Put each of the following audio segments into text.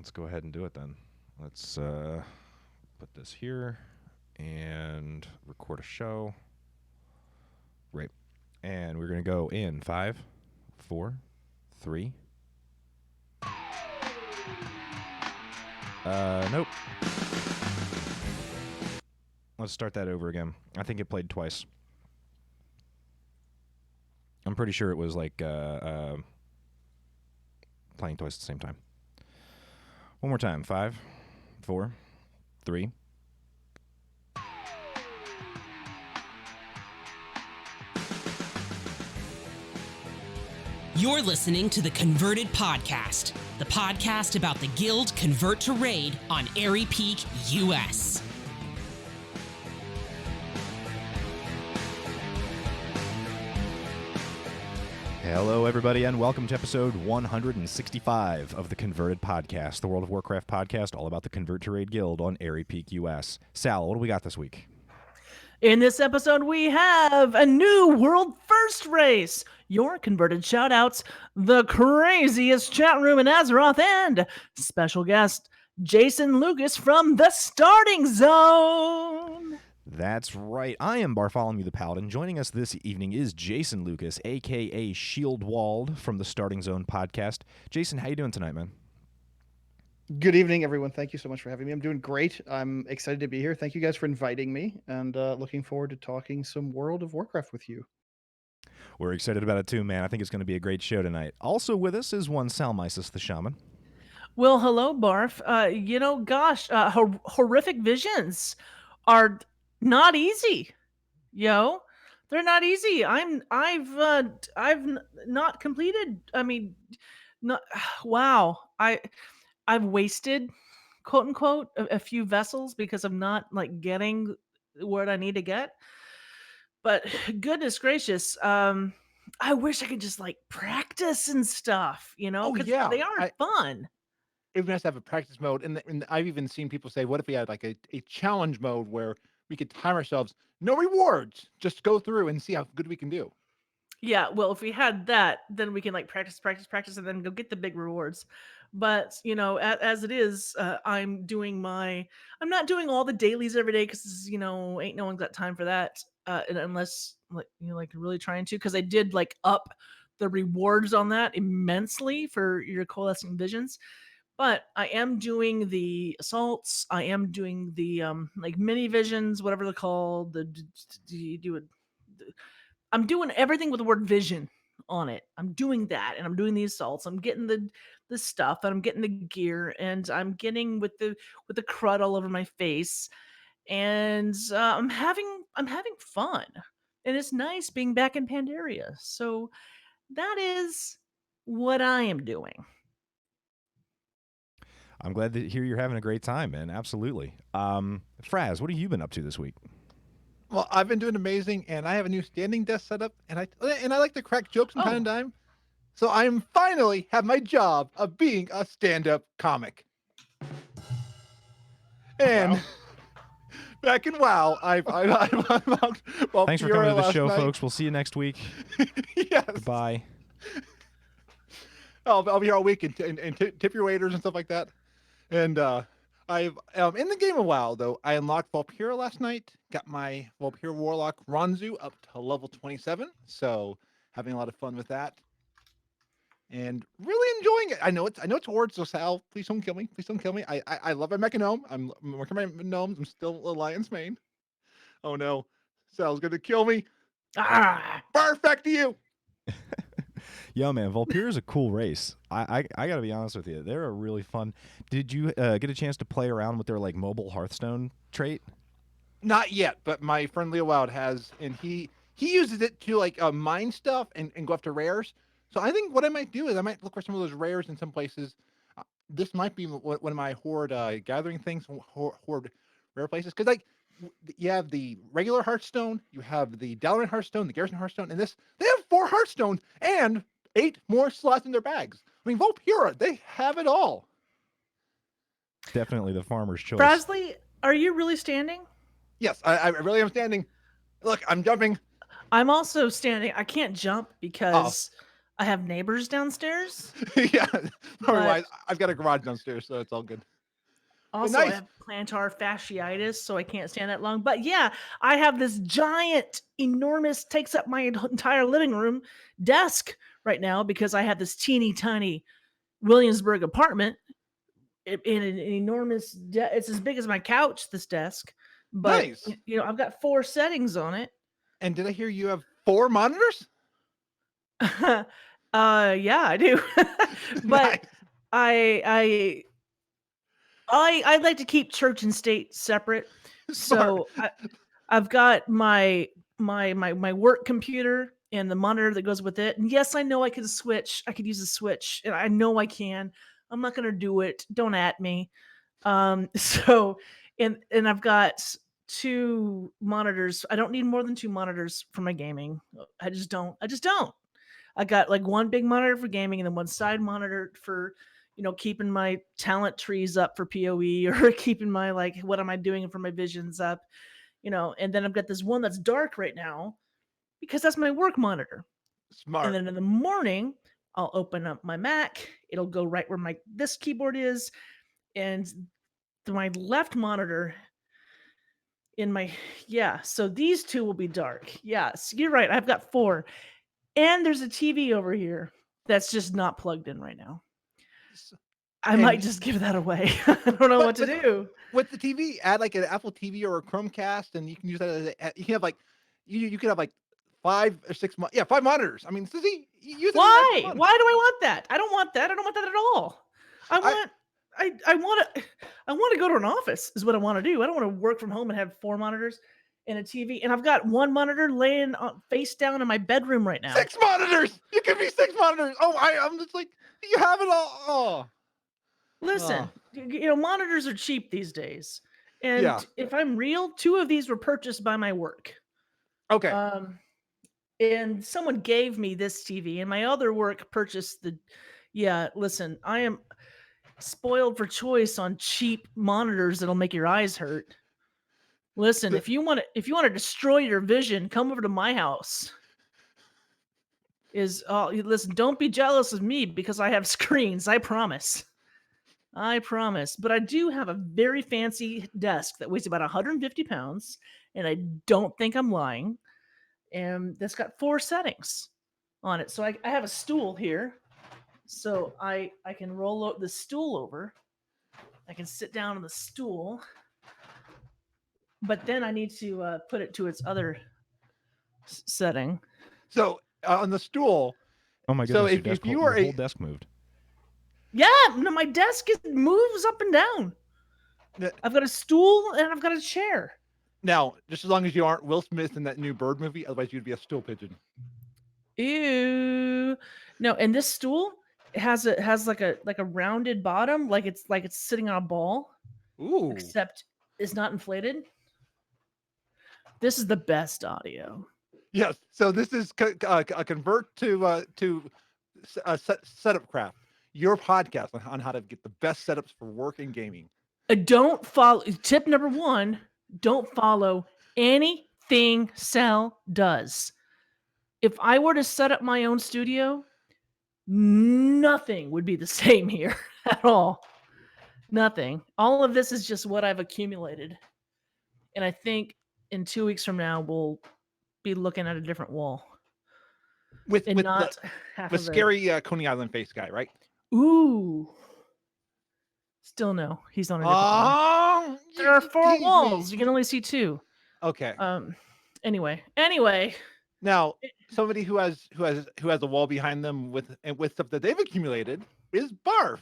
let's go ahead and do it then. Let's put this here and record a show. Right. And we're going to go in 5, 4, 3. Nope. Let's start that over again. I think it played twice. I'm pretty sure it was like playing twice at the same time. One more time. 5, 4, 3. You're listening to the Converted Podcast, the podcast about the guild Convert to Raid on Airy Peak, US. Hello, everybody, and welcome to episode 165 of the Converted Podcast, the World of Warcraft podcast all about the Convert to Raid guild on Airy Peak, US. Sal, what do we got this week? In this episode, we have a new world first race, your converted shoutouts, the craziest chat room in Azeroth, and special guest Jason Lucas from the Starting Zone. That's right. I am Barfolomew the Paladin. Joining us this evening is Jason Lucas, a.k.a. Shieldwalled from the Starting Zone podcast. Jason, how you doing tonight, man? Good evening, everyone. Thank you so much for having me. I'm doing great. I'm excited to be here. Thank you guys for inviting me, and looking forward to talking some World of Warcraft with you. We're excited about it too, man. I think it's going to be a great show tonight. Also with us is one Salmisis the Shaman. Well, hello, Barf. Horrific visions are not easy. They're not easy. I've not completed. Wow. I've wasted, quote unquote, a few vessels because I'm not getting what I need to get. But goodness gracious, I wish I could just practice and stuff, because they are fun. It would be nice to have a practice mode, and I've even seen people say, "What if we had a challenge mode where we could time ourselves, no rewards, just go through and see how good we can do." Yeah, well, if we had that, then we can practice, and then go get the big rewards. But as it is, I'm not doing all the dailies every day because ain't no one got time for that, unless really trying to. Because I did up the rewards on that immensely for your coalescing visions. But I am doing the assaults. I am doing the mini visions, whatever they're called. I'm doing everything with the word vision on it. I'm doing that, and I'm doing the assaults. I'm getting the stuff, and I'm getting the gear, and I'm getting with the crud all over my face, and I'm having fun, and it's nice being back in Pandaria. So that is what I am doing. I'm glad to hear you're having a great time, man. Absolutely. Fraz, what have you been up to this week? Well, I've been doing amazing, and I have a new standing desk set up, and I like to crack jokes from time to time. So I am finally have my job of being a stand-up comic. And back in WoW, I thanks for coming to the show, folks. We'll see you next week. Yes. Goodbye. I'll be here all week and tip your waiters and stuff like that. And I've in the game of WoW though, I unlocked Valkyra last night. Got my Valkyra Warlock Ronzu up to level 27. So having a lot of fun with that. And really enjoying it. I know it's hard, so Sal, please don't kill me. Please don't kill me. I love my mecha gnome. I'm working my gnomes. I'm still a lion's mane. Oh no. Sal's gonna kill me. Barf, back to you. Yo, man, Valkyra is a cool race. I got to be honest with you. They're a really fun. Did you get a chance to play around with their mobile Hearthstone trait? Not yet, but my friend Leo Wild has, and he uses it to mine stuff and go after rares. So I think what I might do is I might look for some of those rares in some places. This might be one of my horde gathering things, horde rare places, because you have the regular Hearthstone, you have the Dalaran Hearthstone, the Garrison Hearthstone, and they have 4 Hearthstones and 8 more slots in their bags. I mean, Valkyra, they have it all. Definitely the farmer's choice. Frazley, are you really standing? Yes, I really am standing. Look, I'm jumping. I'm also standing. I can't jump because I have neighbors downstairs. Yeah, probably why. But I've got a garage downstairs, so it's all good. also, I nice. have plantar fasciitis, so I can't stand that long. But yeah, I have this giant, enormous, takes up my entire living room desk right now because I have this teeny tiny Williamsburg apartment in an enormous. It's as big as my couch. This desk, but Nice. I've got 4 settings on it. And did I hear you have 4 monitors? Yeah, I do. But Nice. I like to keep church and state separate. Smart. So I've got my work computer and the monitor that goes with it. And yes, I know I can switch. I could use a switch, and I know I can. I'm not gonna do it. Don't at me. So and I've got 2 monitors. I don't need more than 2 monitors for my gaming. I just don't. I got like one big monitor for gaming and then one side monitor for, keeping my talent trees up for PoE or keeping my what am I doing for my visions up, and then I've got this one that's dark right now because that's my work monitor. Smart. And then in the morning, I'll open up my Mac. It'll go right where this keyboard is, and my left monitor so these 2 will be dark. Yes, you're right. I've got 4. And there's a TV over here that's just not plugged in right now. I might just give that away. I don't know what to do. With the TV, add like an Apple TV or a Chromecast, and you can use that you can have you could have 5 or 6 5 monitors. I mean, Susie, use Why? Why do I want that? I don't want that. I don't want that at all. I want to go to an office is what I want to do. I don't want to work from home and have 4 monitors and a TV. And I've got 1 monitor laying face down in my bedroom right now. 6 monitors. You give me 6 monitors. Oh, I'm just like, you have it all. Oh. Listen, monitors are cheap these days. And if I'm real, 2 of these were purchased by my work. Okay. And someone gave me this TV, and my other work purchased listen, I am spoiled for choice on cheap monitors that'll make your eyes hurt. Listen, if you want to destroy your vision, come over to my house. Listen, don't be jealous of me because I have screens. I promise. But I do have a very fancy desk that weighs about 150 pounds, and I don't think I'm lying. And that's got 4 settings on it. So I have a stool here. So I can roll the stool over. I can sit down on the stool. But then I need to put it to its other setting. So on the stool. Oh my goodness! So if you are your whole desk moved. Yeah, no, my desk moves up and down. I've got a stool and I've got a chair. Now, just as long as you aren't Will Smith in that new Bird movie, otherwise you'd be a stool pigeon. Ew. No, and this stool has like a rounded bottom, like it's sitting on a ball. Ooh. Except it's not inflated. This is the best audio. Yes. So this is a convert to setup craft. Your podcast on how to get the best setups for work and gaming. Don't follow. Tip number 1: don't follow anything Sal does. If I were to set up my own studio, nothing would be the same here at all. Nothing. All of this is just what I've accumulated. And I think in 2 weeks from now, we'll be looking at a different wall. With scary Coney Island face guy, right? Ooh. Still no. He's on a different wall. There are 4 walls. You can only see 2. Okay. Anyway. Now, somebody who has a wall behind them with stuff that they've accumulated is Barf.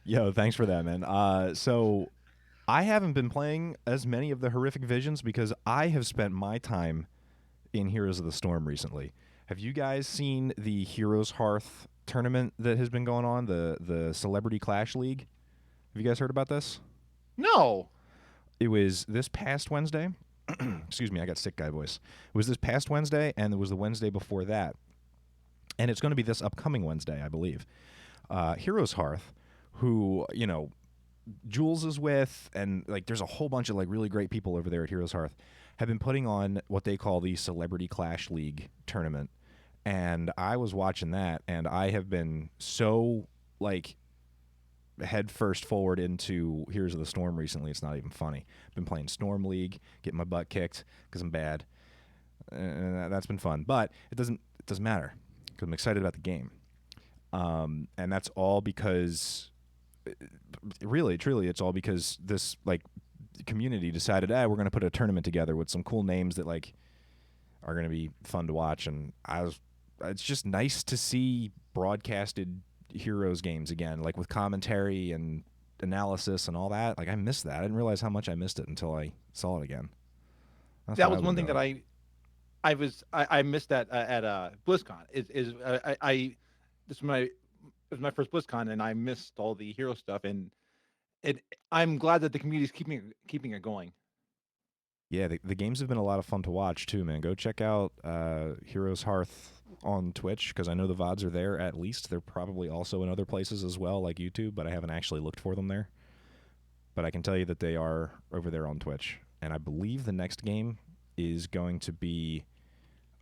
Yo, thanks for that, man. So I haven't been playing as many of the horrific visions because I have spent my time in Heroes of the Storm recently. Have you guys seen the Heroes Hearth tournament that has been going on, the Celebrity Clash League? Have you guys heard about this? No. It was this past Wednesday. Excuse me, I got sick guy voice. It was this past Wednesday, and it was the Wednesday before that. And it's going to be this upcoming Wednesday, I believe. Heroes Hearth, who, Jules is with, and there's a whole bunch of really great people over there at Heroes Hearth, have been putting on what they call the Celebrity Clash League tournament. And I was watching that, and I have been so like head first forward into Heroes of the Storm recently. It's not even funny. I've been playing Storm League, getting my butt kicked because I'm bad, and that's been fun. But it doesn't matter because I'm excited about the game, and that's all because, really, truly, it's all because this like community decided, we're going to put a tournament together with some cool names that like are going to be fun to watch, and it's just nice to see broadcasted Heroes games again, like with commentary and analysis and all that. Like I missed that. I didn't realize how much I missed it until I saw it again. That was one thing that I missed that at BlizzCon. This was my first BlizzCon, and I missed all the hero stuff, and I'm glad that the community is keeping it going. Yeah, the games have been a lot of fun to watch too, man. Go check out Heroes Hearth on Twitch because I know the VODs are there at least. They're probably also in other places as well, like YouTube, but I haven't actually looked for them there. But I can tell you that they are over there on Twitch. And I believe the next game is going to be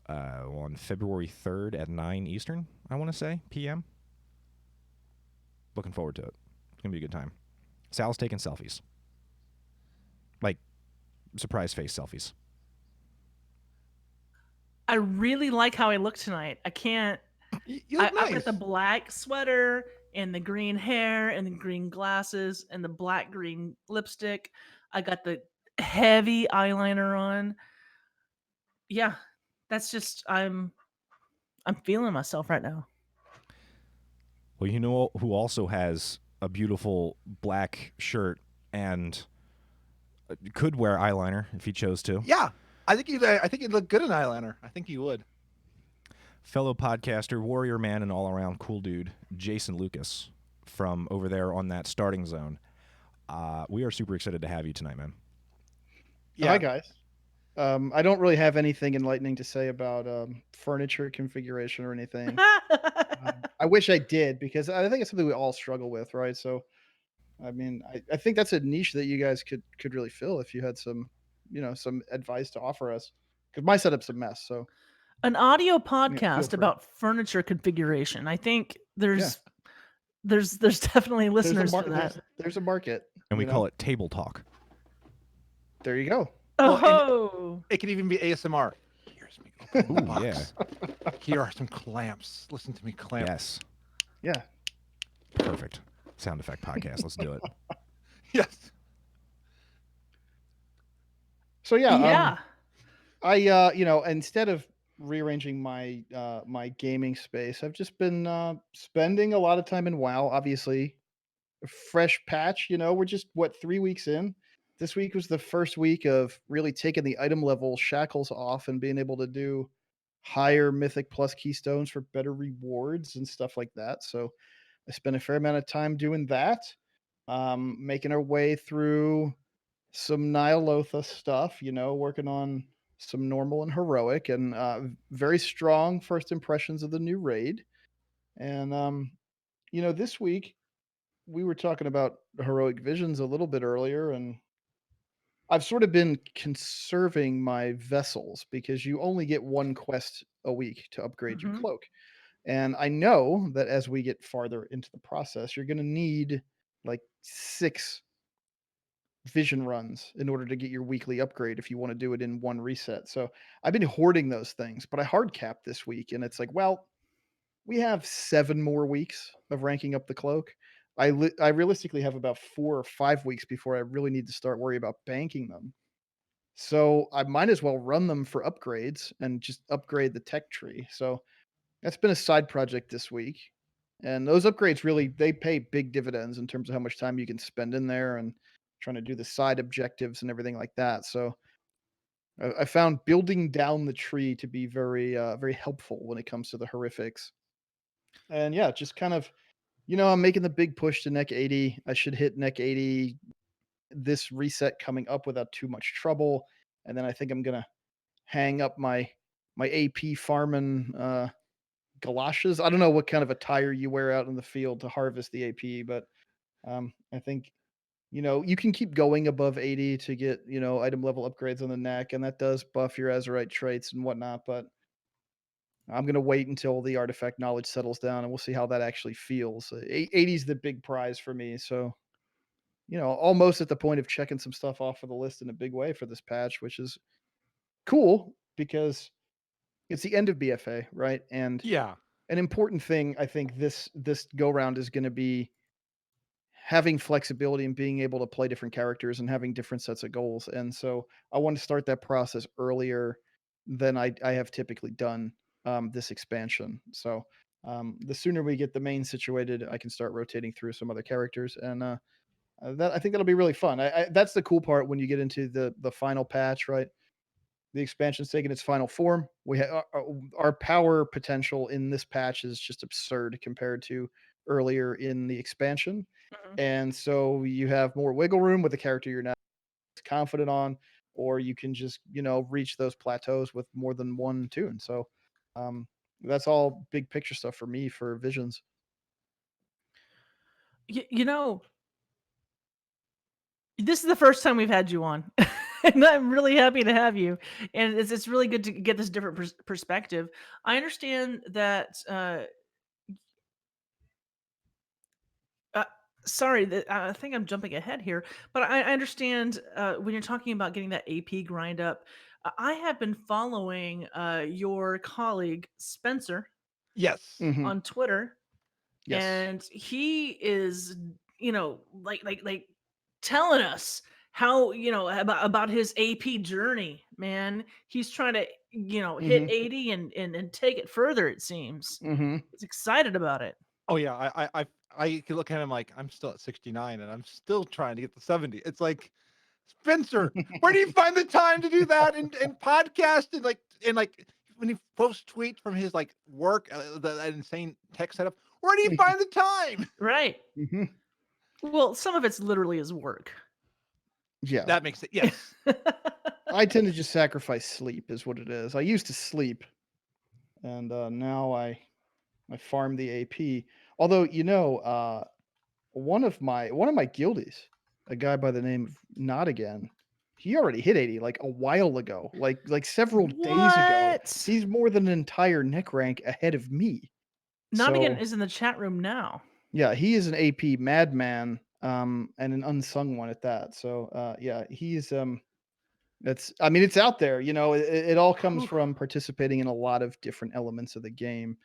on February 3rd at 9 Eastern, I want to say, p.m. Looking forward to it. It's going to be a good time. Sal's taking selfies. Like, surprise face selfies. I really like how I look tonight. I can't. You look nice. I've got the black sweater and the green hair and the green glasses and the black green lipstick. I got the heavy eyeliner on. Yeah, that's just I'm feeling myself right now. Well, you know who also has a beautiful black shirt and could wear eyeliner if he chose to? Yeah, I think you'd look good in eyeliner. I think you would. Fellow podcaster, warrior man, and all-around cool dude, Jason Lucas, from over there on that starting zone. We are super excited to have you tonight, man. Yeah. Hi, guys. I don't really have anything enlightening to say about furniture configuration or anything. I wish I did, because I think it's something we all struggle with, right? So, I mean, I think that's a niche that you guys could really fill if you had some, some advice to offer us. Because my setup's a mess. So, an audio feel podcast free. about furniture configuration. I think there's definitely listeners to that. There's a market, and we call it table talk. There you go. Oh, it could even be ASMR. Here's me open the Ooh, box. yeah. Here are some clamps. Listen to me clamp. Yes. Yeah. Perfect. Sound effect podcast. Let's do it. Yes. So yeah. I instead of rearranging my my gaming space, I've just been spending a lot of time in WoW. Obviously, a fresh patch. We're just 3 weeks in. This week was the first week of really taking the item level shackles off and being able to do higher Mythic Plus keystones for better rewards and stuff like that. So I spent a fair amount of time doing that, making our way through some Nyalotha stuff, working on some normal and heroic, and very strong first impressions of the new raid. And this week we were talking about heroic visions a little bit earlier, and I've sort of been conserving my vessels because you only get one quest a week to upgrade your cloak. And I know that as we get farther into the process, you're going to need like 6 vision runs in order to get your weekly upgrade if you want to do it in one reset. So I've been hoarding those things, but I hard capped this week, and it's like, well, we have 7 more weeks of ranking up the cloak. I realistically have about 4 or 5 weeks before I really need to start worrying about banking them. So I might as well run them for upgrades and just upgrade the tech tree. So that's been a side project this week. And those upgrades really, they pay big dividends in terms of how much time you can spend in there and trying to do the side objectives and everything like that. So I found building down the tree to be very, very helpful when it comes to the horrifics. And yeah, just kind of, I'm making the big push to neck 80. I should hit neck 80 this reset coming up without too much trouble. And then I think I'm gonna hang up my AP farming galoshes. I don't know what kind of attire you wear out in the field to harvest the AP, but I think you can keep going above 80 to get item level upgrades on the neck, and that does buff your Azurite traits and whatnot. But I'm gonna wait until the artifact knowledge settles down, and we'll see how that actually feels. 80 is the big prize for me, so almost at the point of checking some stuff off of the list in a big way for this patch, which is cool because it's the end of BFA, right? And Yeah. an important thing I think this go round is going to be having flexibility and being able to play different characters and having different sets of goals. And so I want to start that process earlier than I have typically done this expansion. So the sooner we get the main situated, I can start rotating through some other characters, and that I think that'll be really fun. That's the cool part when you get into the final patch, right? The expansion's taken its final form. We our power potential in this patch is just absurd compared to earlier in the expansion, Mhm. and so you have more wiggle room with the character you're not confident on, or you can just reach those plateaus with more than one tune. So um, that's all big picture stuff for me for Visions. You know, this is the first time we've had you on, and I'm really happy to have you. And it's really good to get this different perspective. I understand that. Uh, Sorry, that I think I'm jumping ahead here, but I understand when you're talking about getting that AP grind up. I have been following your colleague Spencer Yes. Hmm. on Twitter, Yes. and he is like telling us how about his AP journey. Man, he's trying to hit Hmm. 80 and take it further. It seems Hmm. he's excited about it. Oh yeah. I can look at him like I'm still at 69 and I'm still trying to get to 70. It's like Spencer, where do you find the time to do that and podcast and when he posts tweets from his like work, that insane tech setup? Where do you find the time? Right. Hmm. Well, some of it's literally his work. Yeah. That makes it yes. I tend to just sacrifice sleep, is what it is. I used to sleep, and now I farm the AP. Although one of my guildies, a guy by the name of Not Again, he already hit 80 like a while ago, like several days ago. What? He's more than an entire neck rank ahead of me. Nottingham So is in the chat room now. yeah, he is an AP madman, and an unsung one at that. So yeah, he's I mean, it's out there. It all comes Whew. from participating in a lot of different elements of the game,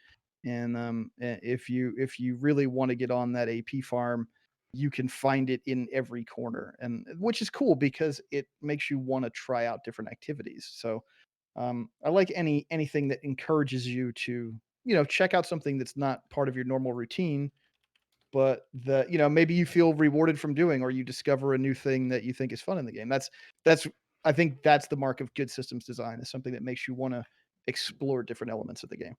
and if you really want to get on that AP farm, you can find it in every corner, and which is cool because it makes you want to try out different activities. So I like anything that encourages you to check out something that's not part of your normal routine, but maybe you feel rewarded from doing, or you discover a new thing that you think is fun in the game. That's I think that's the mark of good systems design, is something that makes you want to explore different elements of the game.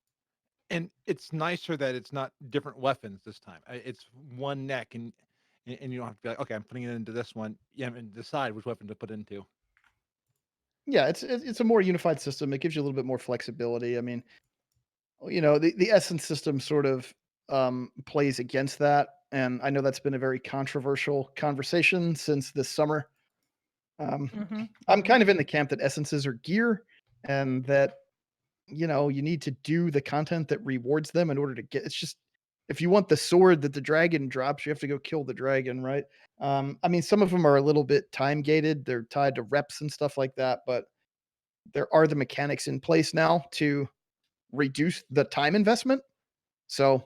And it's nicer that it's not different weapons this time. It's one neck and you don't have to be like, okay, I'm putting it into this one. Yeah, and decide which weapon to put into. Yeah, it's a more unified system. It gives you a little bit more flexibility. I mean, the essence system sort of plays against that, and I know that's been a very controversial conversation since this summer. um, Hmm. I'm kind of in the camp that essences are gear, and that you need to do the content that rewards them in order to get. It's just, if you want the sword that the dragon drops, you have to go kill the dragon, right? I mean, some of them are a little bit time gated. They're tied to reps and stuff like that, but there are the mechanics in place now to reduce the time investment. So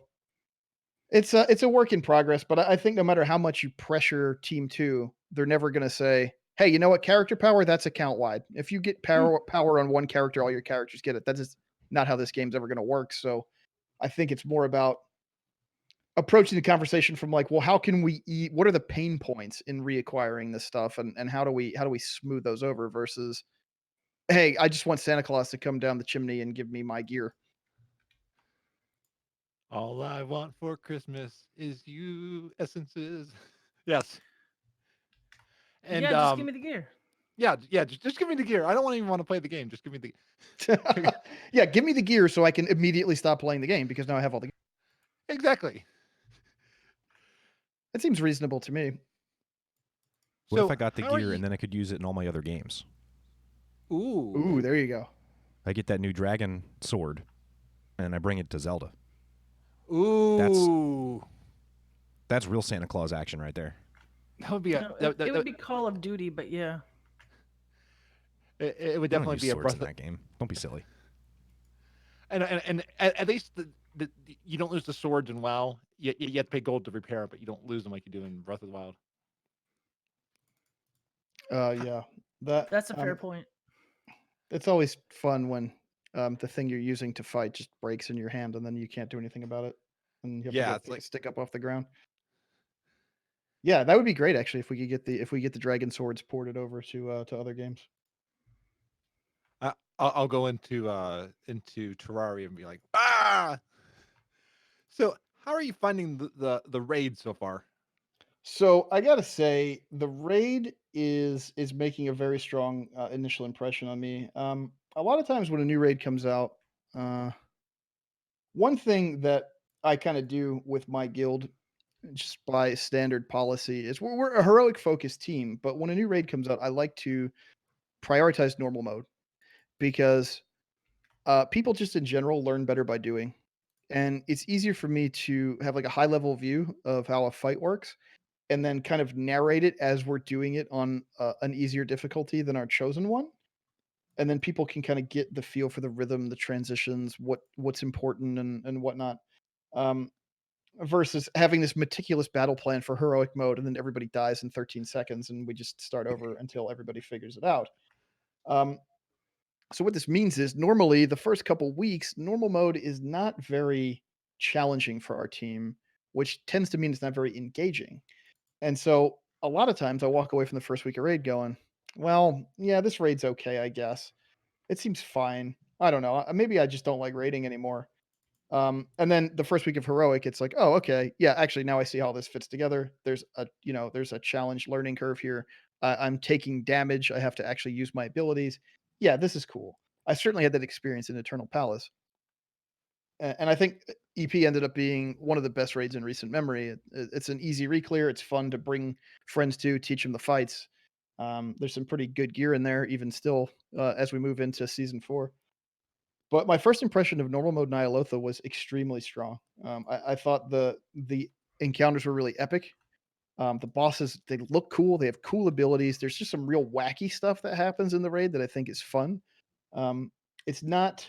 it's a work in progress, but I think no matter how much you pressure Team 2, they're never gonna say, "Hey, you know what? Character power, that's account wide. If you get power on one character, all your characters get it." That's just not how this game's ever gonna work. So I think it's more about approaching the conversation from like, well, how can we eat? What are the pain points in reacquiring this stuff, and how do we smooth those over versus, hey, I just want Santa Claus to come down the chimney and give me my gear. All I want for Christmas is you, essences. Yes. And Yeah, just give me the gear. yeah, just give me the gear. I don't even want to play the game. Just give me the Yeah, give me the gear so I can immediately stop playing the game because now I have all the. exactly. That seems reasonable to me. What So if I got the how are gear you? and then I could use it in all my other games? Ooh. Ooh, there you go. I get that new dragon sword. and I bring it to Zelda. Ooh, That's real Santa Claus action right there. that would be a No, it would be Call of Duty, but yeah. it would You don't definitely use be a swords breath in that game. Don't be silly. and at least you don't lose the swords in WoW. You have to pay gold to repair it, but you don't lose them like you do in Breath of the Wild. Yeah, that That's a fair point. it's always fun when the thing you're using to fight just breaks in your hand and then you can't do anything about it, and you have to Yeah, go it's pick a like stick up off the ground. Yeah, that would be great actually if we could get the dragon swords ported over to other games. I'll go into Terraria and be like, ah. So, how are you finding the raid so far? So I gotta say, the raid is making a very strong initial impression on me. A lot of times when a new raid comes out, uh, one thing that I kind of do with my guild, just by standard policy, is we're a heroic focused team. But when a new raid comes out, I like to prioritize normal mode because people just in general learn better by doing, and it's easier for me to have like a high level view of how a fight works and then kind of narrate it as we're doing it on an easier difficulty than our chosen one. And then people can kind of get the feel for the rhythm, the transitions, what's important and whatnot. Um, versus having this meticulous battle plan for heroic mode and then everybody dies in 13 seconds and we just start over until everybody figures it out. Um, so what this means is normally the first couple weeks, normal mode is not very challenging for our team, which tends to mean it's not very engaging. And so a lot of times I walk away from the first week of raid going, well, yeah, this raid's okay, I guess. It seems fine. I don't know. Maybe I just don't like raiding anymore. And then the first week of heroic, it's like, oh, okay, yeah, actually now I see how this fits together. There's a challenge learning curve here. I'm taking damage. I have to actually use my abilities. Yeah, this is cool. I certainly had that experience in Eternal Palace. And I think EP ended up being one of the best raids in recent memory. It's an easy reclear. It's fun to bring friends to, teach them the fights. There's some pretty good gear in there, even still, as we move into season 4. But my first impression of normal mode Nyalotha was extremely strong. I thought the encounters were really epic. The bosses, they look cool. They have cool abilities. There's just some real wacky stuff that happens in the raid that I think is fun. It's not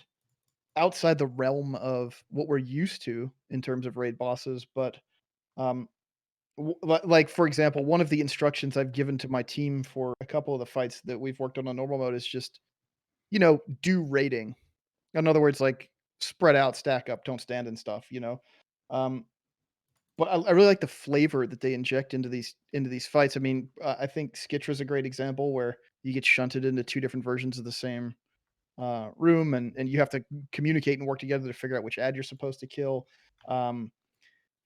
outside the realm of what we're used to in terms of raid bosses, but um, like for example, one of the instructions I've given to my team for a couple of the fights that we've worked on normal mode is just do raiding. In other words, like spread out, stack up, don't stand and stuff. Um, but I really like the flavor that they inject into these fights. I mean, I think Skitra is a great example where you get shunted into two different versions of the same room, and you have to communicate and work together to figure out which ad you're supposed to kill. Um,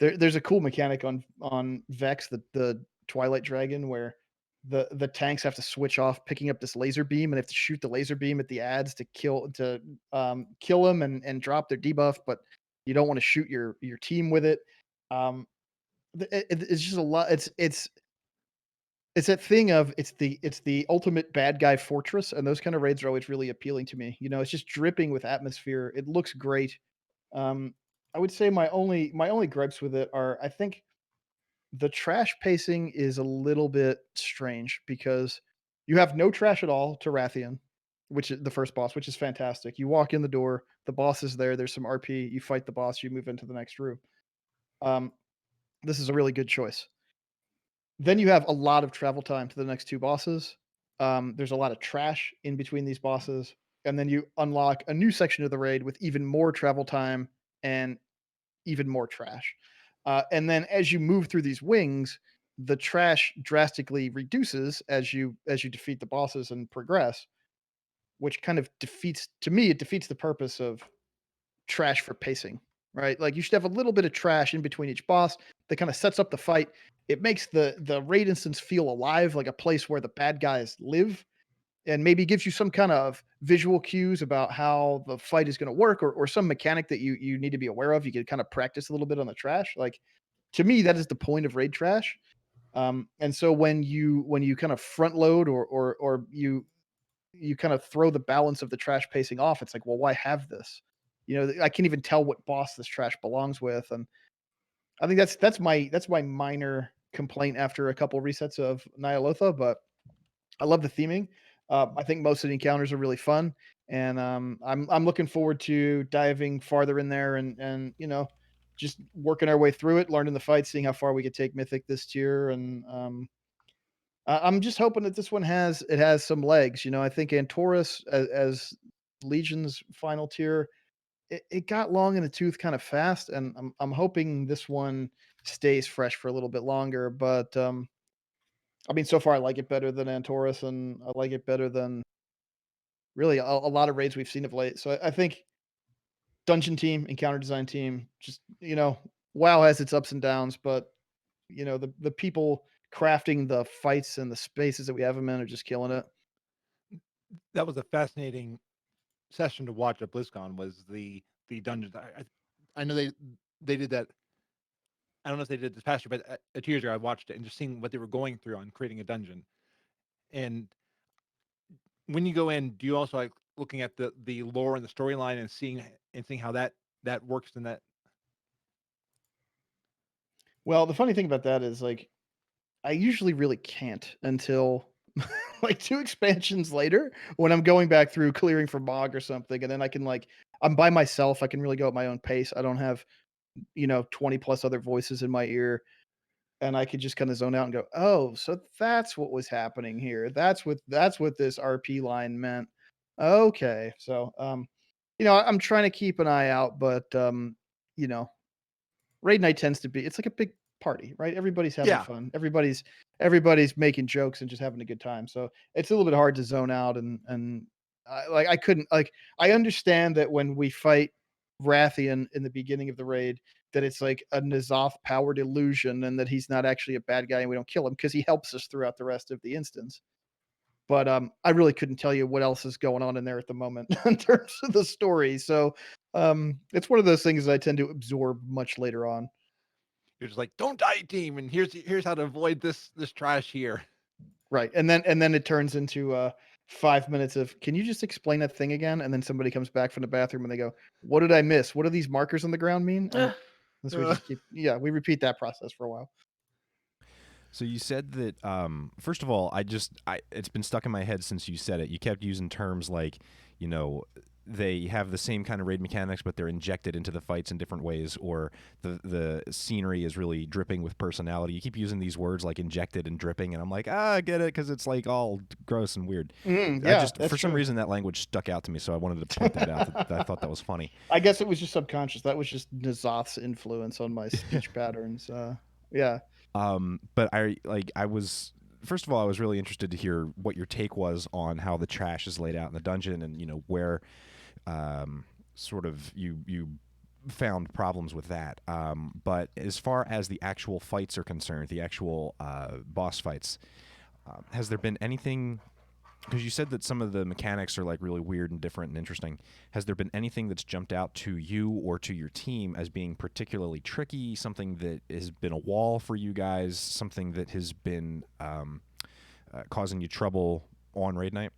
there's a cool mechanic on Vex, the Twilight Dragon, where the tanks have to switch off picking up this laser beam and they have to shoot the laser beam at the ads to kill them and drop their debuff, but you don't want to shoot your team with it. Um, it's just a lot. It's that thing of it's the ultimate bad guy fortress, and those kind of raids are always really appealing to me. It's just dripping with atmosphere. It looks great. Um, I would say my only gripes with it are I think the trash pacing is a little bit strange because you have no trash at all to Rathian, which is the first boss, which is fantastic. You walk in the door, the boss is there. There's some RP. You fight the boss. You move into the next room. Um, this is a really good choice. Then you have a lot of travel time to the next two bosses. There's a lot of trash in between these bosses, and then you unlock a new section of the raid with even more travel time and even more trash. And then as you move through these wings, the trash drastically reduces as you defeat the bosses and progress, which kind of defeats the purpose of trash for pacing, right? Like you should have a little bit of trash in between each boss that kind of sets up the fight. It makes the raid instance feel alive, like a place where the bad guys live, and maybe gives you some kind of visual cues about how the fight is going to work, or some mechanic that you need to be aware of. You can kind of practice a little bit on the trash. Like to me, that is the point of raid trash. And so when you kind of front load or you kind of throw the balance of the trash pacing off, it's like, well, why have this? I can't even tell what boss this trash belongs with, and I think that's my minor complaint after a couple resets of Nyalotha, but I love the theming. I think most of the encounters are really fun, and I'm looking forward to diving farther in there and just working our way through it, learning the fight, seeing how far we could take Mythic this tier, and I'm just hoping that this one has some legs. I think Antorus as Legion's final tier, it got long in the tooth kind of fast, and I'm hoping this one stays fresh for a little bit longer. But I mean, so far I like it better than Antorus, and I like it better than really a lot of raids we've seen of late. So I think dungeon team, encounter design team, just WoW has its ups and downs, but the people crafting the fights and the spaces that we have them in are just killing it. That was a fascinating session to watch at BlizzCon. Was the dungeons? I know they did that. I don't know if they did this past year, but 2 years ago I watched it and just seeing what they were going through on creating a dungeon. And when you go in, do you also like looking at the lore and the storyline and seeing how that works in that? Well, the funny thing about that is like I usually really can't until like 2 expansions later when I'm going back through clearing for Bog or something, and then I can I'm by myself, I can really go at my own pace. I don't have, 20 plus other voices in my ear, and I could just kinda zone out and go, "Oh, so that's what was happening here. That's what this RP line meant. Okay." So, I'm trying to keep an eye out, but, you know, raid night tends to be it's like a big party, right? Everybody's having Yeah, fun. Everybody's making jokes and just having a good time. So it's a little bit hard to zone out and I couldn't I understand that when we fight Rathian in the beginning of the raid that it's like a N'Zoth powered illusion and that he's not actually a bad guy and we don't kill him because he helps us throughout the rest of the instance. But I really couldn't tell you what else is going on in there at the moment in terms of the story. So it's one of those things that I tend to absorb much later on. you're just like, don't die, team, and here's how to avoid this trash here. Right, and then it turns into, 5 minutes of, "Can you just explain that thing again?" And then somebody comes back from the bathroom and they go, "What did I miss? What do these markers on the ground mean?" And so we Uh, just we repeat that process for a while. So you said that first of all, it's been stuck in my head since you said it. You kept using terms like, you know, they have the same kind of raid mechanics, but they're injected into the fights in different ways, or the scenery is really dripping with personality. You keep using these words like injected and dripping, and I'm like, I get it, because it's like all gross and weird. I Yeah, just that's for some true. reason that language stuck out to me, so I wanted to point that out. That I thought that was funny. I guess it was just subconscious. That was just N'Zoth's influence on my speech patterns, yeah. But I was first of all, I was really interested to hear what your take was on how the trash is laid out in the dungeon, and where sort of you found problems with that. But as far as the actual fights are concerned, the actual boss fights, has there been anything? Because you said that some of the mechanics are like really weird and different and interesting. Has there been anything that's jumped out to you or to your team as being particularly tricky? Something that has been a wall for you guys? Something that has been causing you trouble on raid night?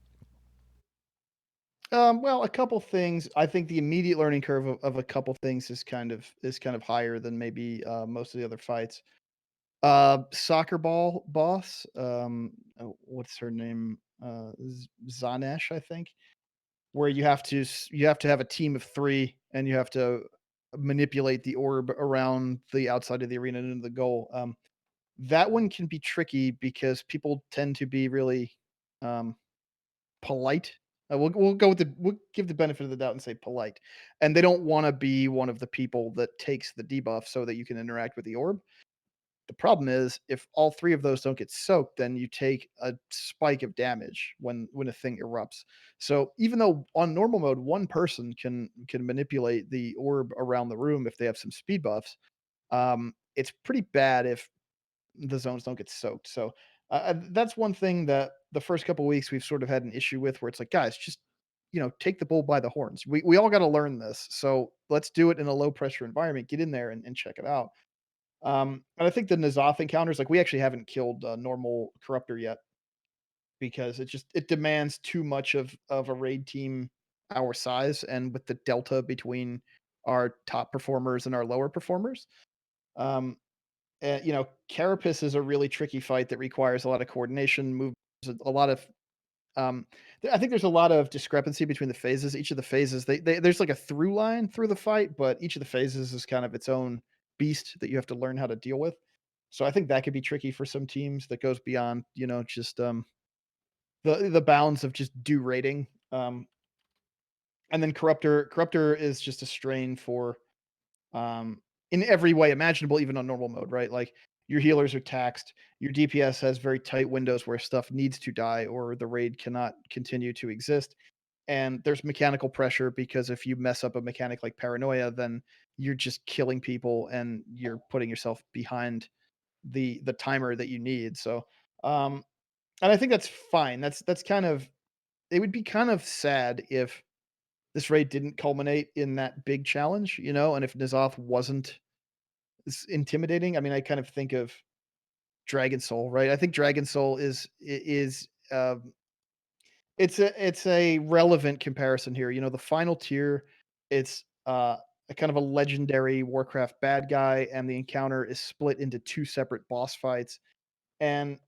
Well, a couple things. I think the immediate learning curve of a couple things is kind of higher than maybe most of the other fights. Soccer ball boss, what's her name? Zanesh, I think, where you have to have a team of 3 and you have to manipulate the orb around the outside of the arena and into the goal. That one can be tricky because people tend to be really, um, polite. We'll give the benefit of the doubt and say polite, and they don't wanna be one of the people that takes the debuff so that you can interact with the orb. The problem is if all 3 of those don't get soaked, then you take a spike of damage when a thing erupts. So even though on normal mode, 1 person can manipulate the orb around the room if they have some speed buffs, it's pretty bad if the zones don't get soaked. So, that's one thing that the first couple weeks we've sort of had an issue with where it's like, "Guys, just, take the bull by the horns. We all gotta learn this. So let's do it in a low pressure environment. Get in there and check it out." And I think the N'Zoth encounters, like, we actually haven't killed a normal corruptor yet because it demands too much of a raid team our size and with the delta between our top performers and our lower performers. Um, Carapace is a really tricky fight that requires a lot of coordination, moves, a lot of I think there's a lot of discrepancy between the phases. Each of the phases, there's like a through line through the fight, but each of the phases is kind of its own beast that you have to learn how to deal with. So I think that could be tricky for some teams that goes beyond, just the bounds of just do rating. And then Corruptor is just a strain for um, in every way imaginable, even on normal mode, right? Like your healers are taxed, your DPS has very tight windows where stuff needs to die or the raid cannot continue to exist. And there's mechanical pressure because if you mess up a mechanic like paranoia, then you're just killing people and you're putting yourself behind the timer that you need. So and I think that's fine. That's kind of it would be kind of sad if this raid didn't culminate in that big challenge, and if N'Zoth wasn't intimidating. I mean, I kind of think of Dragon Soul, right? I think Dragon Soul is it's a relevant comparison here. The final tier, it's a kind of a legendary Warcraft bad guy, and the encounter is split into two separate boss fights. And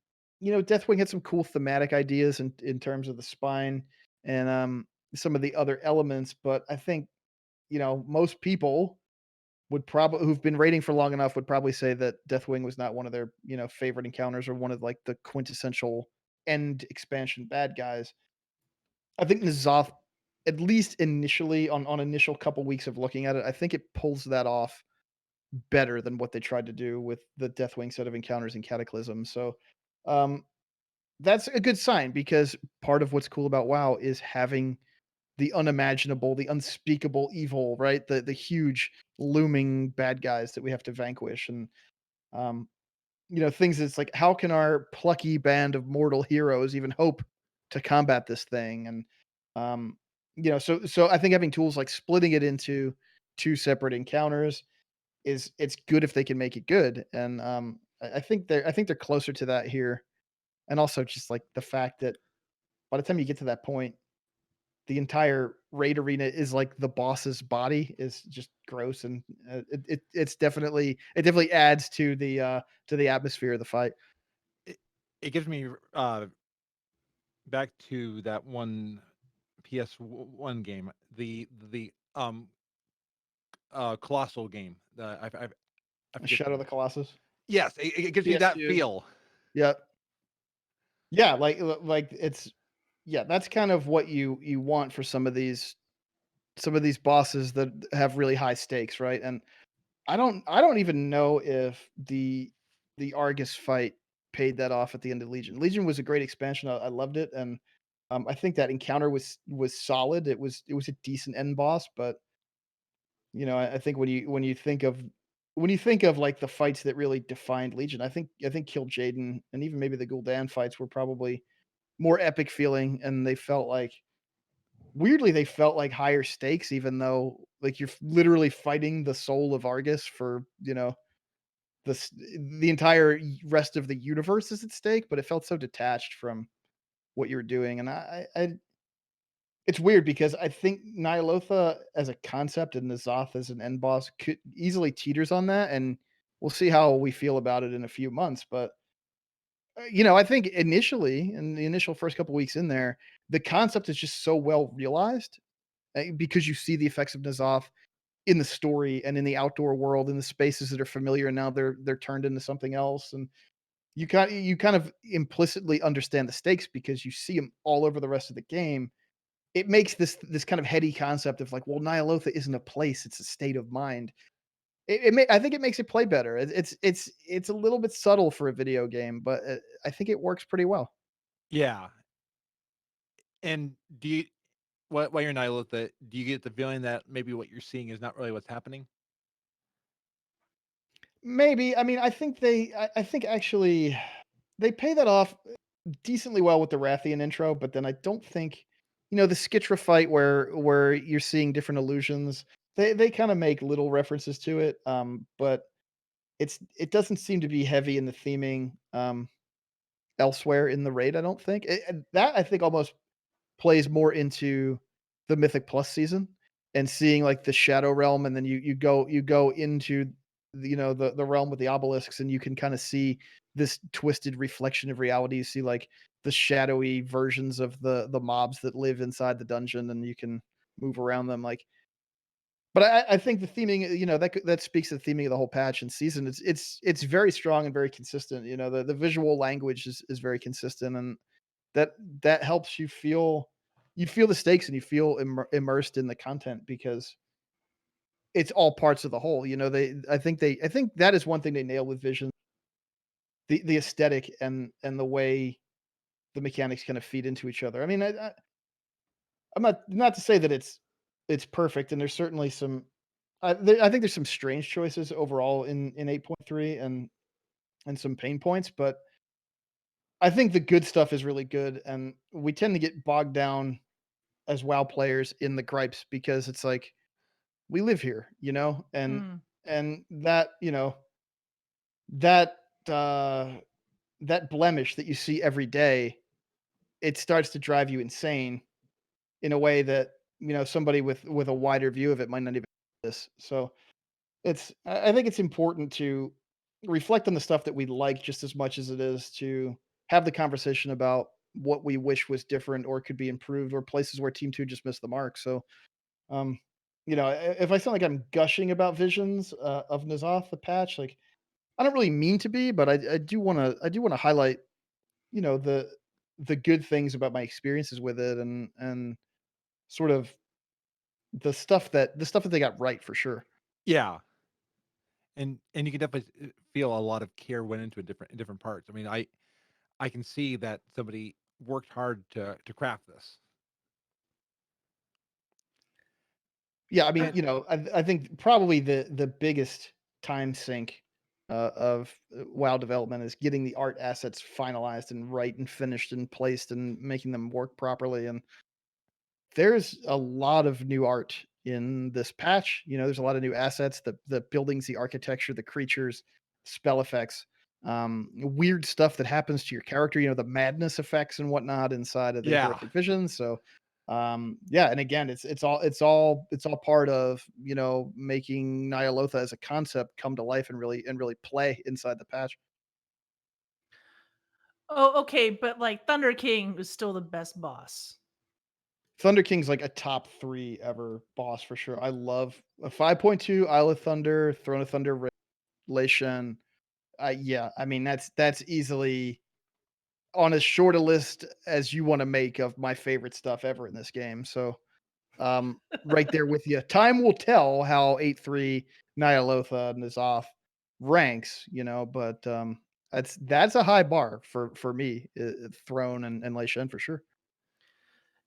Deathwing had some cool thematic ideas in terms of the spine and some of the other elements, but I think most people would probably who've been raiding for long enough would probably say that Deathwing was not one of their, favorite encounters or one of like the quintessential end expansion bad guys. I think N'Zoth, at least initially on initial couple weeks of looking at it, I think it pulls that off better than what they tried to do with the Deathwing set of encounters in Cataclysm. So um that's a good sign because part of what's cool about WoW is having the unimaginable, the unspeakable evil, right? The huge looming bad guys that we have to vanquish, and um, things that's like, how can our plucky band of mortal heroes even hope to combat this thing? And so I think having tools like splitting it into two separate encounters it's good if they can make it good, and I think they're closer to that here, and also just like the fact that by the time you get to that point the entire raid arena is like the boss's body is just gross, and it definitely adds to the atmosphere of the fight. It, it gives me back to that one PS1 game, the colossal game. I forget the Shadow of the name. Colossus. Yes, it gives me that PS2. feel. Yeah, yeah, like it's yeah, that's kind of what you want for some of these bosses that have really high stakes, right? And I don't even know if the Argus fight paid that off at the end of Legion. Legion was a great expansion. I loved it, and I think that encounter was solid. It was a decent end boss, but I think when you think of like the fights that really defined Legion, I think Kill Jaden and even maybe the Gul'dan fights were probably more epic feeling, and they felt like higher stakes, even though like you're literally fighting the soul of Argus for the entire rest of the universe is at stake, but it felt so detached from what you were doing, and it's weird because I think Nyalotha as a concept and N'Zoth as an end boss could easily teeters on that, and we'll see how we feel about it in a few months. But I think initially, in the initial first couple weeks in there, the concept is just so well realized because you see the effects of N'Zoth in the story and in the outdoor world, in the spaces that are familiar, and now they're turned into something else, and you kind of implicitly understand the stakes because you see them all over the rest of the game. It makes this kind of heady concept of like, well, Nyalotha isn't a place; it's a state of mind. I think it makes it play better. It's a little bit subtle for a video game, but I think it works pretty well. Yeah. And do you, while you're not with it, do you get the feeling that maybe what you're seeing is not really what's happening? Maybe. I mean, I think actually they pay that off decently well with the Rathian intro, but then I don't think, the Skitra fight where you're seeing different illusions. They kind of make little references to it, but it doesn't seem to be heavy in the theming elsewhere in the raid. I don't think that I think almost plays more into the Mythic Plus season and seeing like the Shadow Realm, and then you go into the realm with the obelisks, and you can kind of see this twisted reflection of reality. You see like the shadowy versions of the mobs that live inside the dungeon, and you can move around them. Like, but I think the theming, that speaks to the theming of the whole patch and season. It's very strong and very consistent. The visual language is very consistent, and that that helps you feel the stakes, and you feel immersed in the content because it's all parts of the whole. I think that is one thing they nail with Vision, the aesthetic and the way the mechanics kind of feed into each other. I mean, I'm not to say that it's perfect, and there's certainly some. I think there's some strange choices overall in 8.3 and some pain points, but I think the good stuff is really good, and we tend to get bogged down as WoW players in the gripes because it's like we live here, and Mm. that uh, that blemish that you see every day, it starts to drive you insane in a way that somebody with a wider view of it might not even notice. So I think it's important to reflect on the stuff that we like just as much as it is to have the conversation about what we wish was different or could be improved, or places where Team 2 just missed the mark. So, um, if I sound like I'm gushing about visions of Nazoth the patch, like I don't really mean to be, but I do want to highlight the good things about my experiences with it, and sort of the stuff that they got right for sure. Yeah, and you can definitely feel a lot of care went into different parts. I mean, I can see that somebody worked hard to craft this. Yeah, I mean, And I think probably the biggest time sink of WoW development is getting the art assets finalized and right and finished and placed and making them work properly. And there's a lot of new art in this patch. There's a lot of new assets, the buildings, the architecture, the creatures, spell effects, weird stuff that happens to your character, the madness effects and whatnot inside of the yeah, horrific visions. So yeah, and again, it's all part of, making Nyalotha as a concept come to life and really play inside the patch. Oh, okay, but like Thunder King was still the best boss. Thunder King's like a top 3 ever boss for sure. I love a 5.2 Isle of Thunder, Throne of Thunder, Leishan. Yeah, I mean that's easily on as short a list as you want to make of my favorite stuff ever in this game. So, right there with you. Time will tell how 8.3 Nyalotha N'Zoth ranks, but that's a high bar for me, Throne and Lei Shen for sure.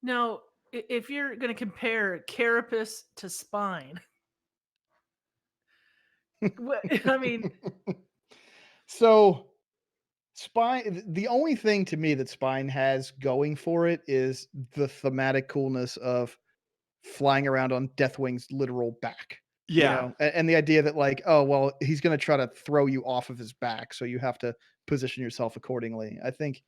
Now, if you're going to compare Carapace to Spine, I mean, So Spine, the only thing to me that Spine has going for it is the thematic coolness of flying around on Deathwing's literal back, yeah, and the idea that like, oh well, he's going to try to throw you off of his back, so you have to position yourself accordingly. I think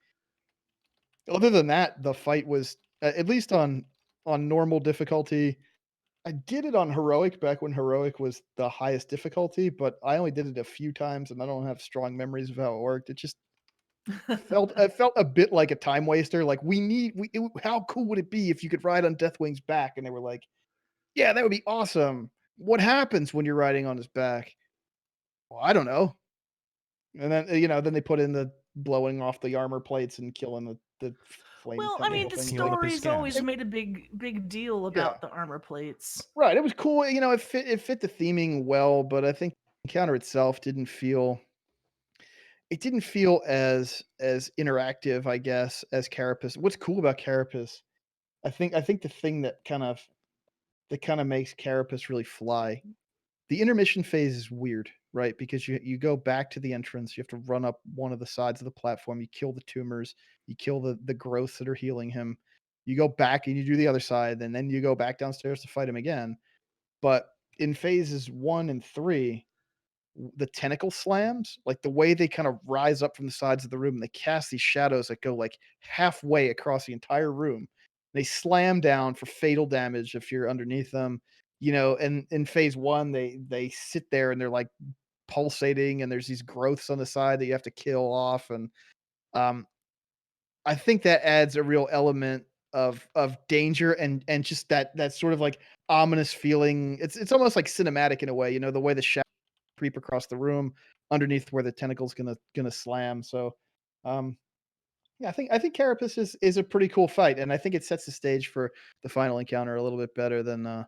other than that, the fight was at least on normal difficulty. I did it on heroic back when heroic was the highest difficulty, but I only did it a few times, and I don't have strong memories of how it worked. It felt a bit like a time waster. Like how cool would it be if you could ride on Deathwing's back? And they were like, yeah, that would be awesome. What happens when you're riding on his back? Well, I don't know. And then then they put in the blowing off the armor plates and killing the flame well, I mean, tentacle the thing. Sealing up his stories always scabs. made a big deal Yeah, about the armor plates. right. It was cool. It fit the theming well, but I think the encounter itself didn't feel as interactive, I guess, as Carapace. What's cool about Carapace, I think the thing that kind of makes Carapace really fly. The intermission phase is weird, right? Because you go back to the entrance, you have to run up one of the sides of the platform, you kill the tumors, you kill the growths that are healing him. You go back and you do the other side, and then you go back downstairs to fight him again. But in phases 1 and 3, the tentacle slams, like the way they kind of rise up from the sides of the room and they cast these shadows that go like halfway across the entire room. They slam down for fatal damage if you're underneath them. You know, and in phase one, they sit there and they're like pulsating, and there's these growths on the side that you have to kill off. And um, I think that adds a real element of danger and just that sort of like ominous feeling. It's almost like cinematic in a way, you know, the way the shadows creep across the room underneath where the tentacle's gonna slam. So um yeah, I think Carapace is a pretty cool fight, and I think it sets the stage for the final encounter a little bit better than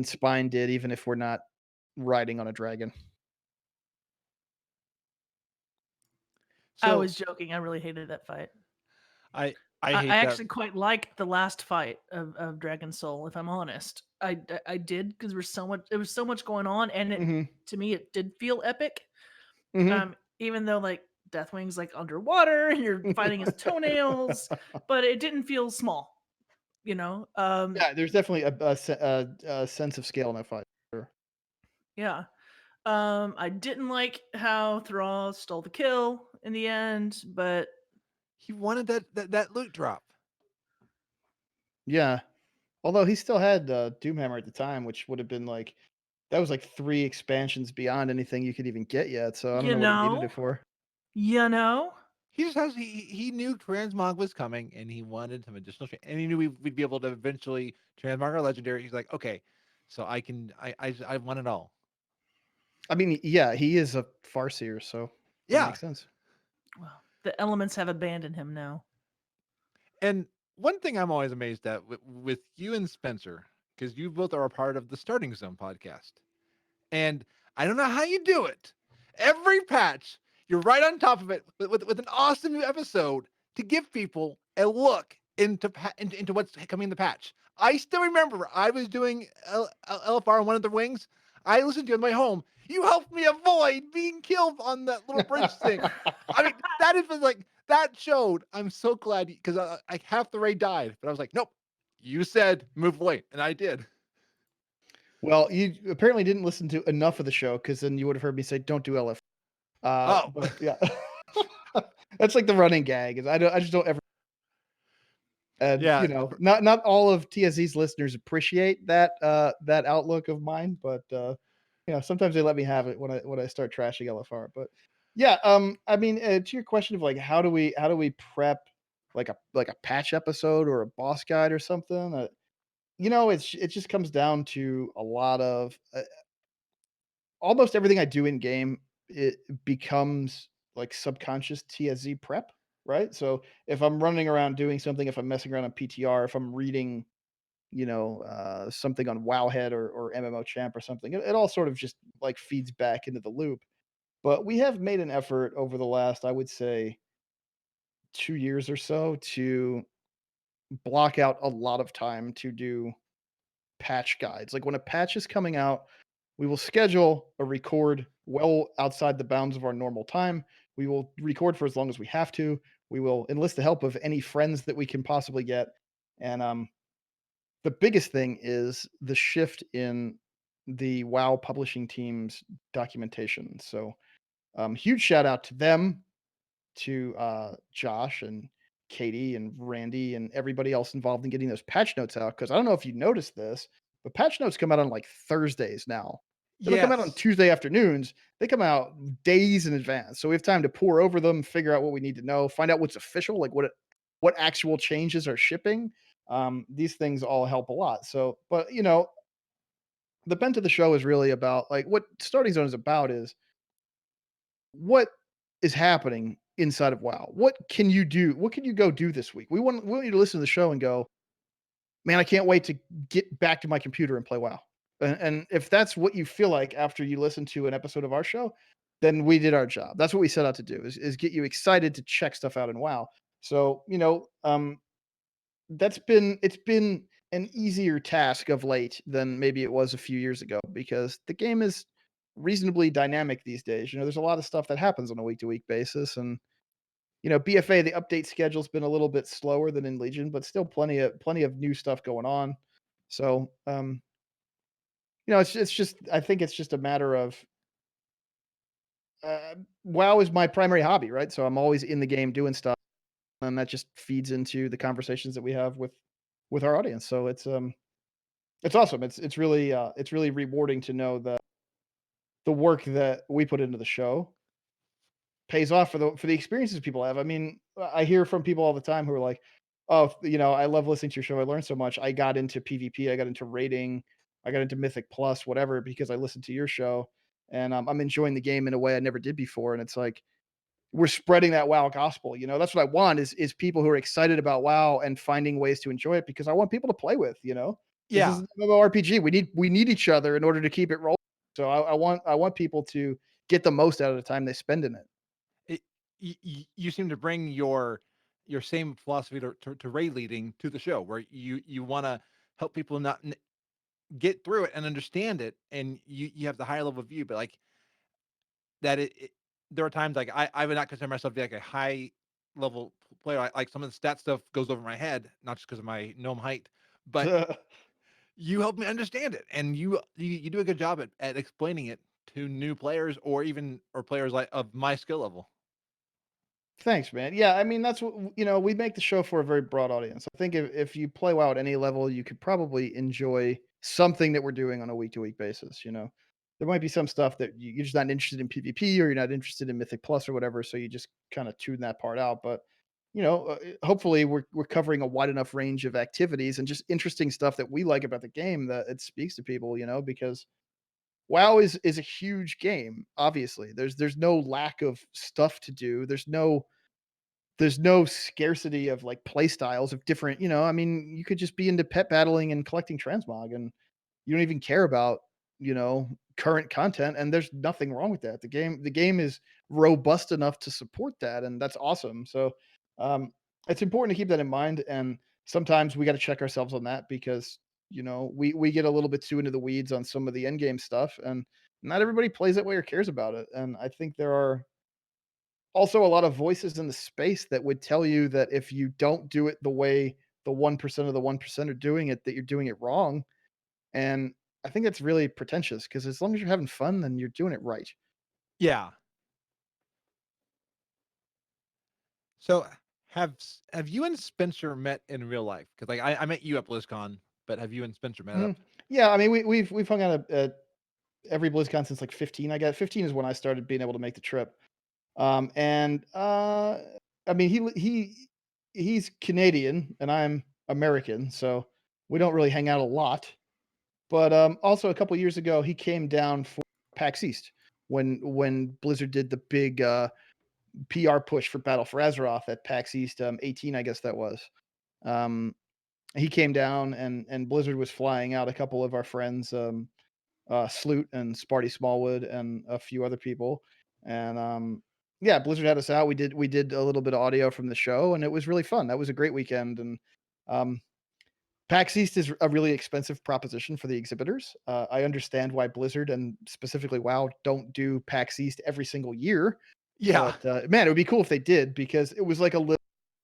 Spine did, even if we're not riding on a dragon. I So was joking. I really hated that fight. I I hate that. actually quite liked the last fight of Dragon Soul, if I'm honest. I did because there was so much going on, and it Mhm. to me it did feel epic. Mhm. Even though like Deathwing's like underwater and you're fighting his toenails, but it didn't feel small. You know, Yeah, there's definitely a sense of scale in that fight. Sure. yeah. I didn't like how Thrall stole the kill in the end, but He wanted that loot drop. Yeah. Although he still had Doomhammer at the time, which would have been like that was like 3 expansions beyond anything you could even get yet. So I don't you know what he needed it know, for. you know, He just has he knew transmog was coming, and he wanted some additional, and he knew we'd be able to eventually transmog our legendary. He's like, okay, so I want it all. I mean, yeah, he is a Farseer, so that Yeah, makes sense. well, the elements have abandoned him now. and one thing I'm always amazed at with you and Spencer, because you both are a part of the Starting Zone podcast. And I don't know how you do it. Every patch, you're right on top of it with an awesome new episode to give people a look into what's coming in the patch. I still remember I was doing LFR on one of the wings. I listened to it on my home. You helped me avoid being killed on that little bridge thing. I mean, that is like that showed. I'm so glad because I half the raid died, but I was like, nope. You said move away, and I did. Well, you apparently didn't listen to enough of the show because then you would have heard me say, "Don't do LF." Oh, But yeah, that's like the running gag. Is I just don't ever. And yeah. you know, not all of TSE's listeners appreciate that outlook of mine, but you know, sometimes they let me have it when I start trashing LFR. But yeah, I mean, to your question of like how do we prep like a patch episode or a boss guide or something? You know, it just comes down to a lot of almost everything I do in game. It becomes like subconscious TSZ prep, right? So if I'm running around doing something, if I'm messing around on PTR, if I'm reading, you know, something on Wowhead or MMO Champ or something, it all sort of just like feeds back into the loop. But we have made an effort over the last, I would say, 2 years or so to block out a lot of time to do patch guides. Like when a patch is coming out, we will schedule a record well outside the bounds of our normal time. We will record for as long as we have to. We will enlist the help of any friends that we can possibly get. And the biggest thing is the shift in the WoW publishing team's documentation. So huge shout out to them, to Josh and Katie and Randy and everybody else involved in getting those patch notes out. Because I don't know if you noticed this, but patch notes come out on like Thursdays now. They don't come out on Yes. Tuesday afternoons. They come out days in advance. So we have time to pour over them, figure out what we need to know, find out what's official, like what actual changes are shipping. These things all help a lot. So, but you know, the bent of the show is really about like what Starting Zone is about is what is happening inside of WoW? What can you do? What can you go do this week? We want you to listen to the show and go, man, I can't wait to get back to my computer and play WoW. And if that's what you feel like after you listen to an episode of our show, then we did our job. That's what we set out to do is get you excited to check stuff out in WoW. So, you know, it's been an easier task of late than maybe it was a few years ago because the game is reasonably dynamic these days. You know, there's a lot of stuff that happens on a week to week basis, and you know, BFA the update schedule's been a little bit slower than in Legion, but still plenty of new stuff going on. So, you know, it's just I think it's just a matter of WoW is my primary hobby, right? So I'm always in the game doing stuff, and that just feeds into the conversations that we have with with our audience. So it's awesome. It's really rewarding to know that the work that we put into the show pays off for the experiences people have. I mean, I hear from people all the time who are like, "Oh, I love listening to your show. I learned so much. I got into PvP. I got into raiding. I got into Mythic Plus, whatever, because I listened to your show, and I'm enjoying the game in a way I never did before." And it's like we're spreading that WoW gospel. That's what I want is people who are excited about WoW and finding ways to enjoy it because I want people to play with. This is Yeah. an MMORPG. We need each other in order to keep it rolling. So I want people to get the most out of the time they spend in it. It, you seem to bring your same philosophy to raid leading to the show, where you want to help people not get through it and understand it, and you have the higher level view, but like that there are times like I would not consider myself to be like a high level player. Like some of the stat stuff goes over my head, not just because of my gnome height, but you help me understand it, and you do a good job at explaining it to new players, or players like of my skill level. Thanks, man. Yeah, I mean that's what we make the show for a very broad audience. I think if you play WoW at any level, you could probably enjoy something that we're doing on a week to week basis. There might be some stuff that you're just not interested in PvP or you're not interested in Mythic Plus or whatever, so you just kind of tune that part out. But hopefully we're covering a wide enough range of activities and just interesting stuff that we like about the game that it speaks to people. Because WoW is a huge game. Obviously, there's no lack of stuff to do. There's no scarcity of like play styles of different, I mean, you could just be into pet battling and collecting transmog and you don't even care about, current content and there's nothing wrong with that. The game is robust enough to support that and that's awesome. So um it's important to keep that in mind and sometimes we got to check ourselves on that because we get a little bit too into the weeds on some of the end game stuff and not everybody plays that way or cares about it. And I think there are also a lot of voices in the space that would tell you that if you don't do it the way the 1% of the 1% are doing it, that you're doing it wrong. And I think that's really pretentious because as long as you're having fun, then you're doing it right. Yeah. So have you and Spencer met in real life? Because like I met you at BlizzCon, but have you and Spencer met Mhm. up? Yeah, I mean, we've hung out at every BlizzCon since like 15. I guess 15 is when I started being able to make the trip. And I mean, he's Canadian and I'm American, so we don't really hang out a lot. But, also a couple years ago, he came down for PAX East when Blizzard did the big, PR push for Battle for Azeroth at PAX East, 18, I guess that was. Um, he came down and Blizzard was flying out a couple of our friends, Sloot and Sparty Smallwood and a few other people. And, yeah, Blizzard had us out. We did a little bit of audio from the show, and it was really fun. That was a great weekend, and, um PAX East is a really expensive proposition for the exhibitors. I understand why Blizzard and specifically WoW don't do PAX East every single year, Yeah. but man, it would be cool if they did because it was like a little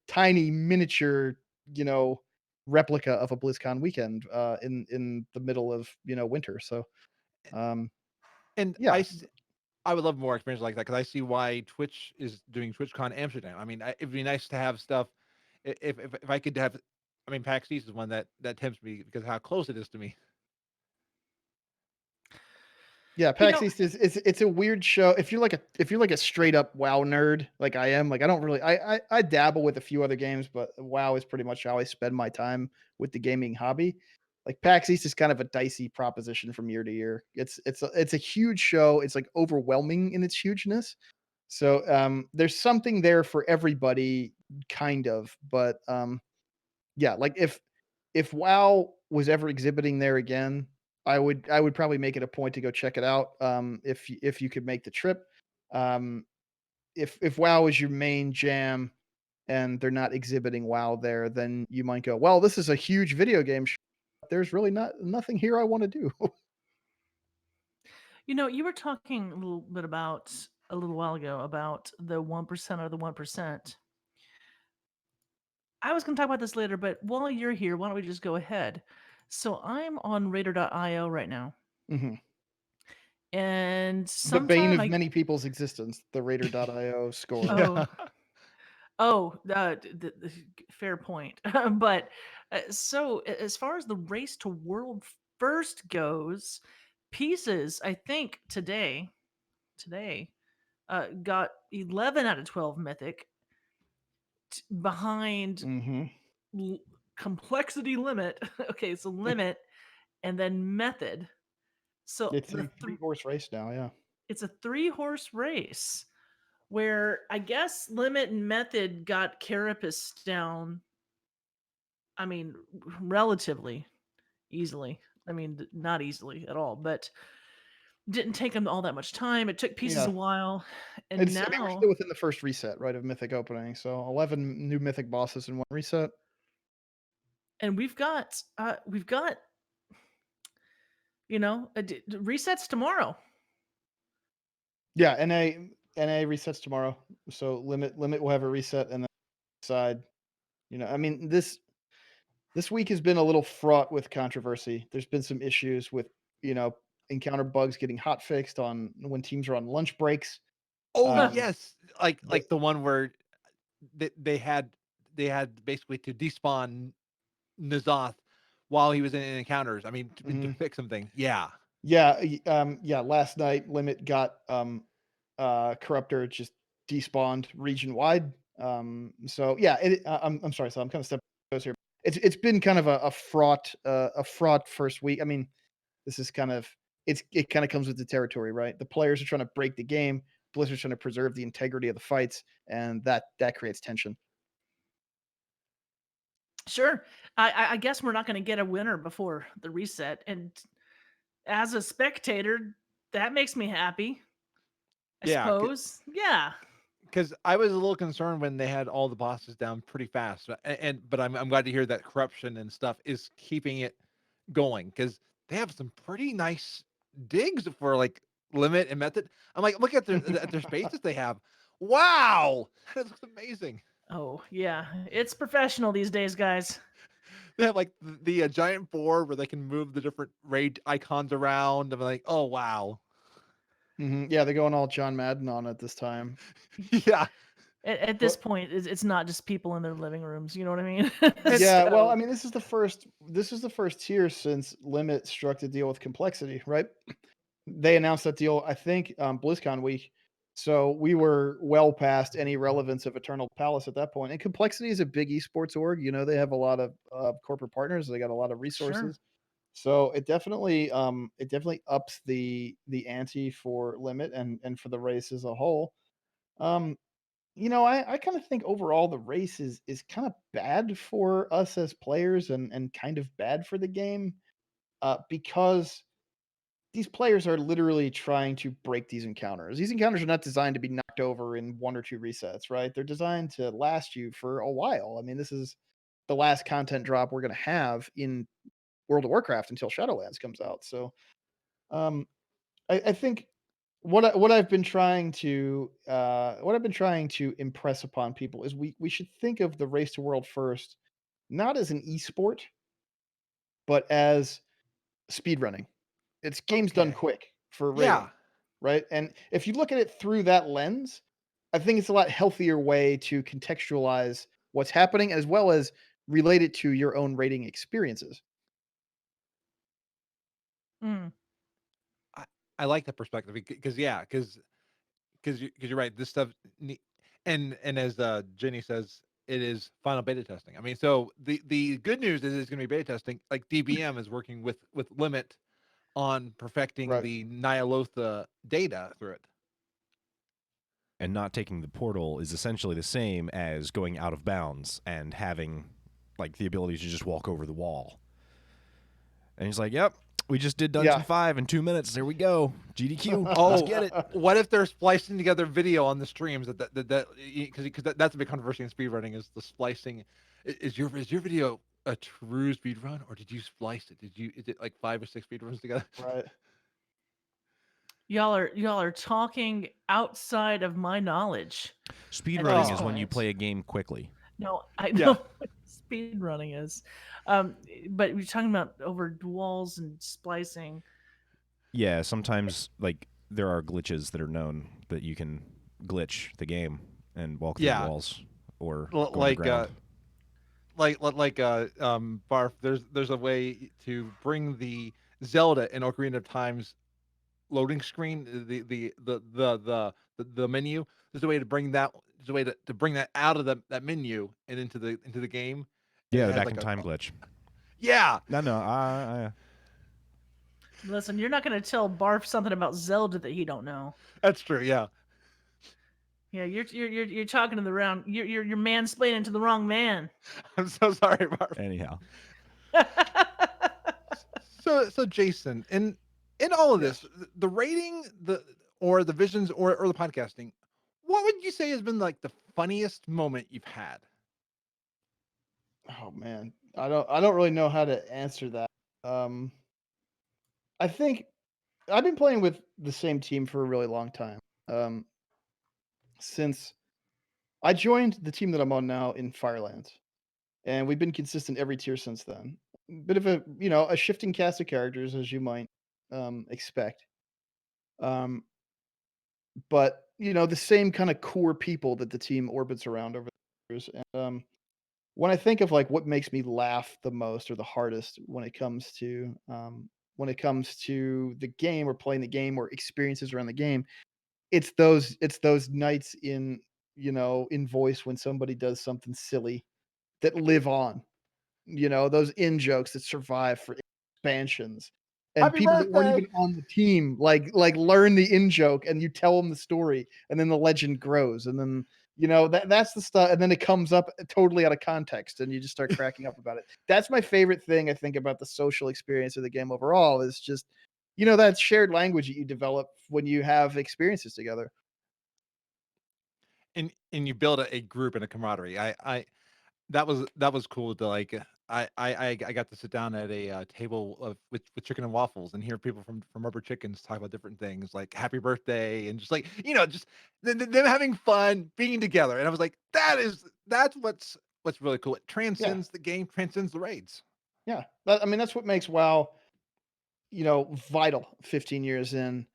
tiny miniature, you know, replica of a BlizzCon weekend in the middle of winter. So um, And yeah, I would love more experience like that because I see why Twitch is doing TwitchCon Amsterdam. I mean, it'd be nice to have stuff. If I could have, I mean, PAX East is one that tempts me because of how close it is to me. yeah, You PAX know, East it's a weird show. If you're like a straight up WoW nerd, like I am, like I don't really I dabble with a few other games, but WoW is pretty much how I spend my time with the gaming hobby. Like PAX East is kind of a dicey proposition from year to year. It's a huge show. It's like overwhelming in its hugeness. So there's something there for everybody, kind of. But yeah, like if WoW was ever exhibiting there again, I would probably make it a point to go check it out. If you could make the trip. Um, if WoW is your main jam and they're not exhibiting WoW there, then you might go, well, this is a huge video game. There's really nothing here I want to do. you were talking a little bit about a little while ago about the 1% or the 1%. I was going to talk about this later, but while you're here, why don't we just go ahead? So I'm on Radar.io right now, Mhm. and The bane sometime of I many people's existence, the Raider.io score. oh Yeah. Oh, fair point. But so as far as the race to world first goes, pieces I think today got 11 out of 12 mythic behind Mm-hmm. l- complexity limit. Okay, so limit and then method. So It's a three-horse race now. Yeah. it's a 3-horse race where I guess limit and method got carapace down. I mean, relatively easily. I mean, not easily at all, but didn't take them all that much time. It took pieces Yeah. a while, and It's. I mean, we're now still within the first reset, right, of Mythic opening. So 11 new Mythic bosses in one reset. and we've got resets tomorrow. Yeah, NA resets tomorrow. So limit will have a reset, and then side. I mean this week has been a little fraught with controversy. There's been some issues with you know encounter bugs getting hot fixed on when teams are on lunch breaks. Oh Um, yes, like the, the one where they had basically to despawn Nazoth while he was in encounters. I mean, to mhm. fix something. Yeah. Yeah, yeah. Last night, Limit got Corruptor just despawned region wide. So yeah, I'm sorry, so I'm kind of stepping on toes here. It's been kind of a fraught first week. I mean, this is kind of it kind of comes with the territory, right? The players are trying to break the game. Blizzard's trying to preserve the integrity of the fights, and that creates tension. Sure, I guess we're not going to get a winner before the reset, and as a spectator, that makes me happy. I Yeah, suppose. Yeah. because I was a little concerned when they had all the bosses down pretty fast, but I'm glad to hear that corruption and stuff is keeping it going because they have some pretty nice digs for like limit and method. I'm like, look at their spaces they have. Wow, that looks amazing. Oh, yeah. It's professional these days, guys. They have like the giant board where they can move the different raid icons around. I'm like, oh wow, Yeah, they're going all John Madden on it this time. yeah. At this But point, it's not just people in their living rooms. You know what I mean? And yeah, well, I So, mean, this is the first tier since Limit struck the deal with Complexity, right? They announced that deal, I think, BlizzCon week. So we were well past any relevance of Eternal Palace at that point. And Complexity is a big esports org. They have a lot of corporate partners. They got a lot of sure. resources. So it definitely ups the ante for Limit and for the race as a whole. Um, I kind of think overall the race is kind of bad for us as players and kind of bad for the game because these players are literally trying to break these encounters. These encounters are not designed to be knocked over in one or two resets, right? They're designed to last you for a while. I mean, this is the last content drop we're going to have in World of Warcraft until Shadowlands comes out. So, um, I think what I've been trying to impress upon people is we should think of the race to world first not as an esport, but as speedrunning. It's games done okay, quick for yeah. raiding, right? And if you look at it through that lens, I think it's a lot healthier way to contextualize what's happening as well as relate it to your own raiding experiences. Mm. I, I like that perspective because yeah, because you're right. This stuff, and as Jenny says, it is final beta testing. I mean, so the good news is it's going to be beta testing. Like DBM is working with Limit on perfecting Right. the Nyalotha data through it. And not taking the portal is essentially the same as going out of bounds and having like the ability to just walk over the wall. And he's like, "Yep, we just did Dungeon Yeah. 5 in 2 minutes. There we go. GDQ. Let's Oh, get it." what if they're splicing together video on the streams because that's a big controversy in speedrunning is the splicing. Is your video a true speed run or did you splice it? Is it like 5 or 6 speed runs together? Right. Y'all are talking outside of my knowledge at this Speedrunning is when you point. play a game quickly. No, I Yeah. know what speed running is. But we're talking about over walls and splicing. Yeah, sometimes like there are glitches that are known that you can glitch the game and walk through the Yeah. walls or L- go like uh, underground. Barf. There's a way to bring the Zelda and Ocarina of Time's loading screen, the menu. There's a way to bring that. There's a way to bring that out of that menu and into the game. And Yeah, it the has back like in time glitch. yeah. No, Listen, you're not going to tell Barf something about Zelda that he don't know. That's true. Yeah. Yeah, you're talking to the wrong. You're mansplaining to the wrong man. I'm so sorry, Barf. anyhow. So Jason, in all of Yes. this, the rating, the visions or the podcasting, what would you say has been like the funniest moment you've had? Oh man, I don't really know how to answer that. Um, I think I've been playing with the same team for a really long time. Um, since I joined the team that I'm on now in Firelands, and we've been consistent every tier since then. Bit of a a shifting cast of characters as you might expect. Um, but the same kind of core people that the team orbits around over the years. And when I think of like what makes me laugh the most or the hardest when it comes to the game or playing the game or experiences around the game, it's those nights in voice when somebody does something silly that live on. Those in jokes that survive for expansions. And Happy people that weren't birthday! even on the team, like learn the in joke and you tell them the story and then the legend grows. And then, that's the stuff. And then it comes up totally out of context and you just start cracking up about it. That's my favorite thing I think about the social experience of the game overall is just, that shared language that you develop when you have experiences together. And you build a group and a camaraderie. I that was cool to like. I got to sit down at a table with chicken and waffles and hear people from Rubber Chickens talk about different things like happy birthday and just like just them having fun being together. And I was like, that's what's really cool. It Yeah. transcends the game, transcends the raids. Yeah. I mean, that's what makes WoW, vital 15 years in.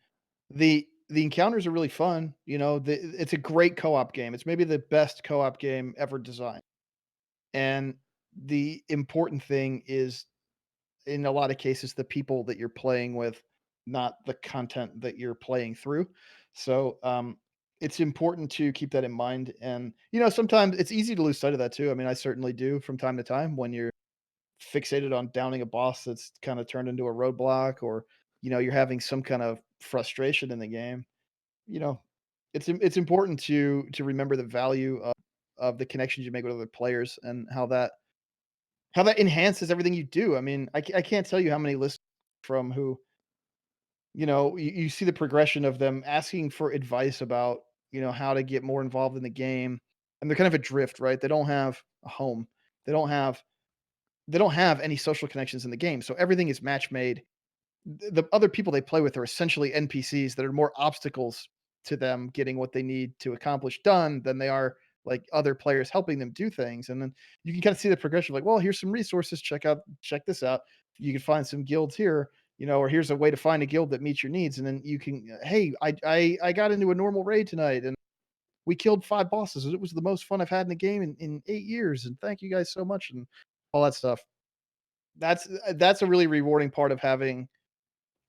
The encounters are really fun. It's a great co-op game. It's maybe the best co-op game ever designed. And the important thing is, in a lot of cases, the people that you're playing with, not the content that you're playing through. So, it's important to keep that in mind. And sometimes it's easy to lose sight of that too. I mean, I certainly do from time to time when you're fixated on downing a boss that's kind of turned into a roadblock, or you're having some kind of frustration in the game. you know, it's important to remember the value of the connections you make with other players and how that enhances everything you do. I mean, I can't tell you how many listeners from who you see the progression of them asking for advice about how to get more involved in the game, and they're kind of adrift, right? They don't have a home. They don't have they don't have any social connections in the game, so everything is match made. The other people they play with are essentially NPCs that are more obstacles to them getting what they need to accomplish done than they are like other players helping them do things. And then you can kind of see the progression of like, well, here's some resources. Check this out. You can find some guilds here, or here's a way to find a guild that meets your needs. And then you can, hey, I got into a normal raid tonight and we killed 5 bosses. It was the most fun I've had in the game in 8 years. And thank you guys so much and all that stuff. That's a really rewarding part of having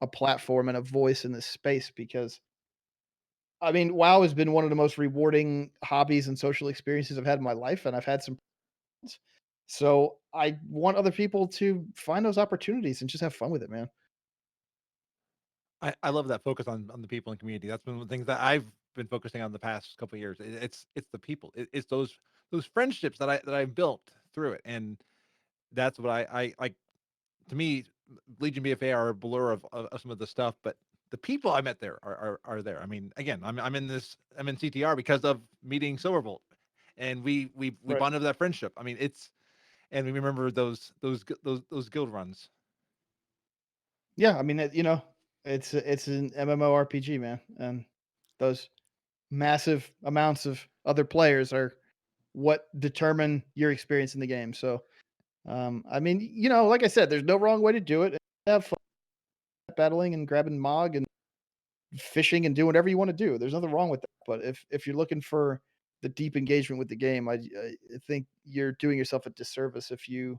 a platform and a voice in this space because I mean, WoW has been one of the most rewarding hobbies and social experiences I've had in my life, and I've had some. So I want other people to find those opportunities and just have fun with it, man. I love that focus on the people and community. That's one of the things that I've been focusing on the past couple of years. It's the people. It's those friendships that I've built through it, and that's what I like. To me, Legion BFA are a blur of some of the stuff, but the people I met there are there. I mean, again, I'm in CTR because of meeting Silverbolt, and we Right. bonded over that friendship. I mean, and we remember those guild runs. Yeah, I mean, it's an MMORPG, man, and those massive amounts of other players are what determine your experience in the game. So, I mean, like I said, there's no wrong way to do it. Have fun battling and grabbing Mog and fishing and doing whatever you want to do. There's nothing wrong with that. But if you're looking for the deep engagement with the game. I think you're doing yourself a disservice if you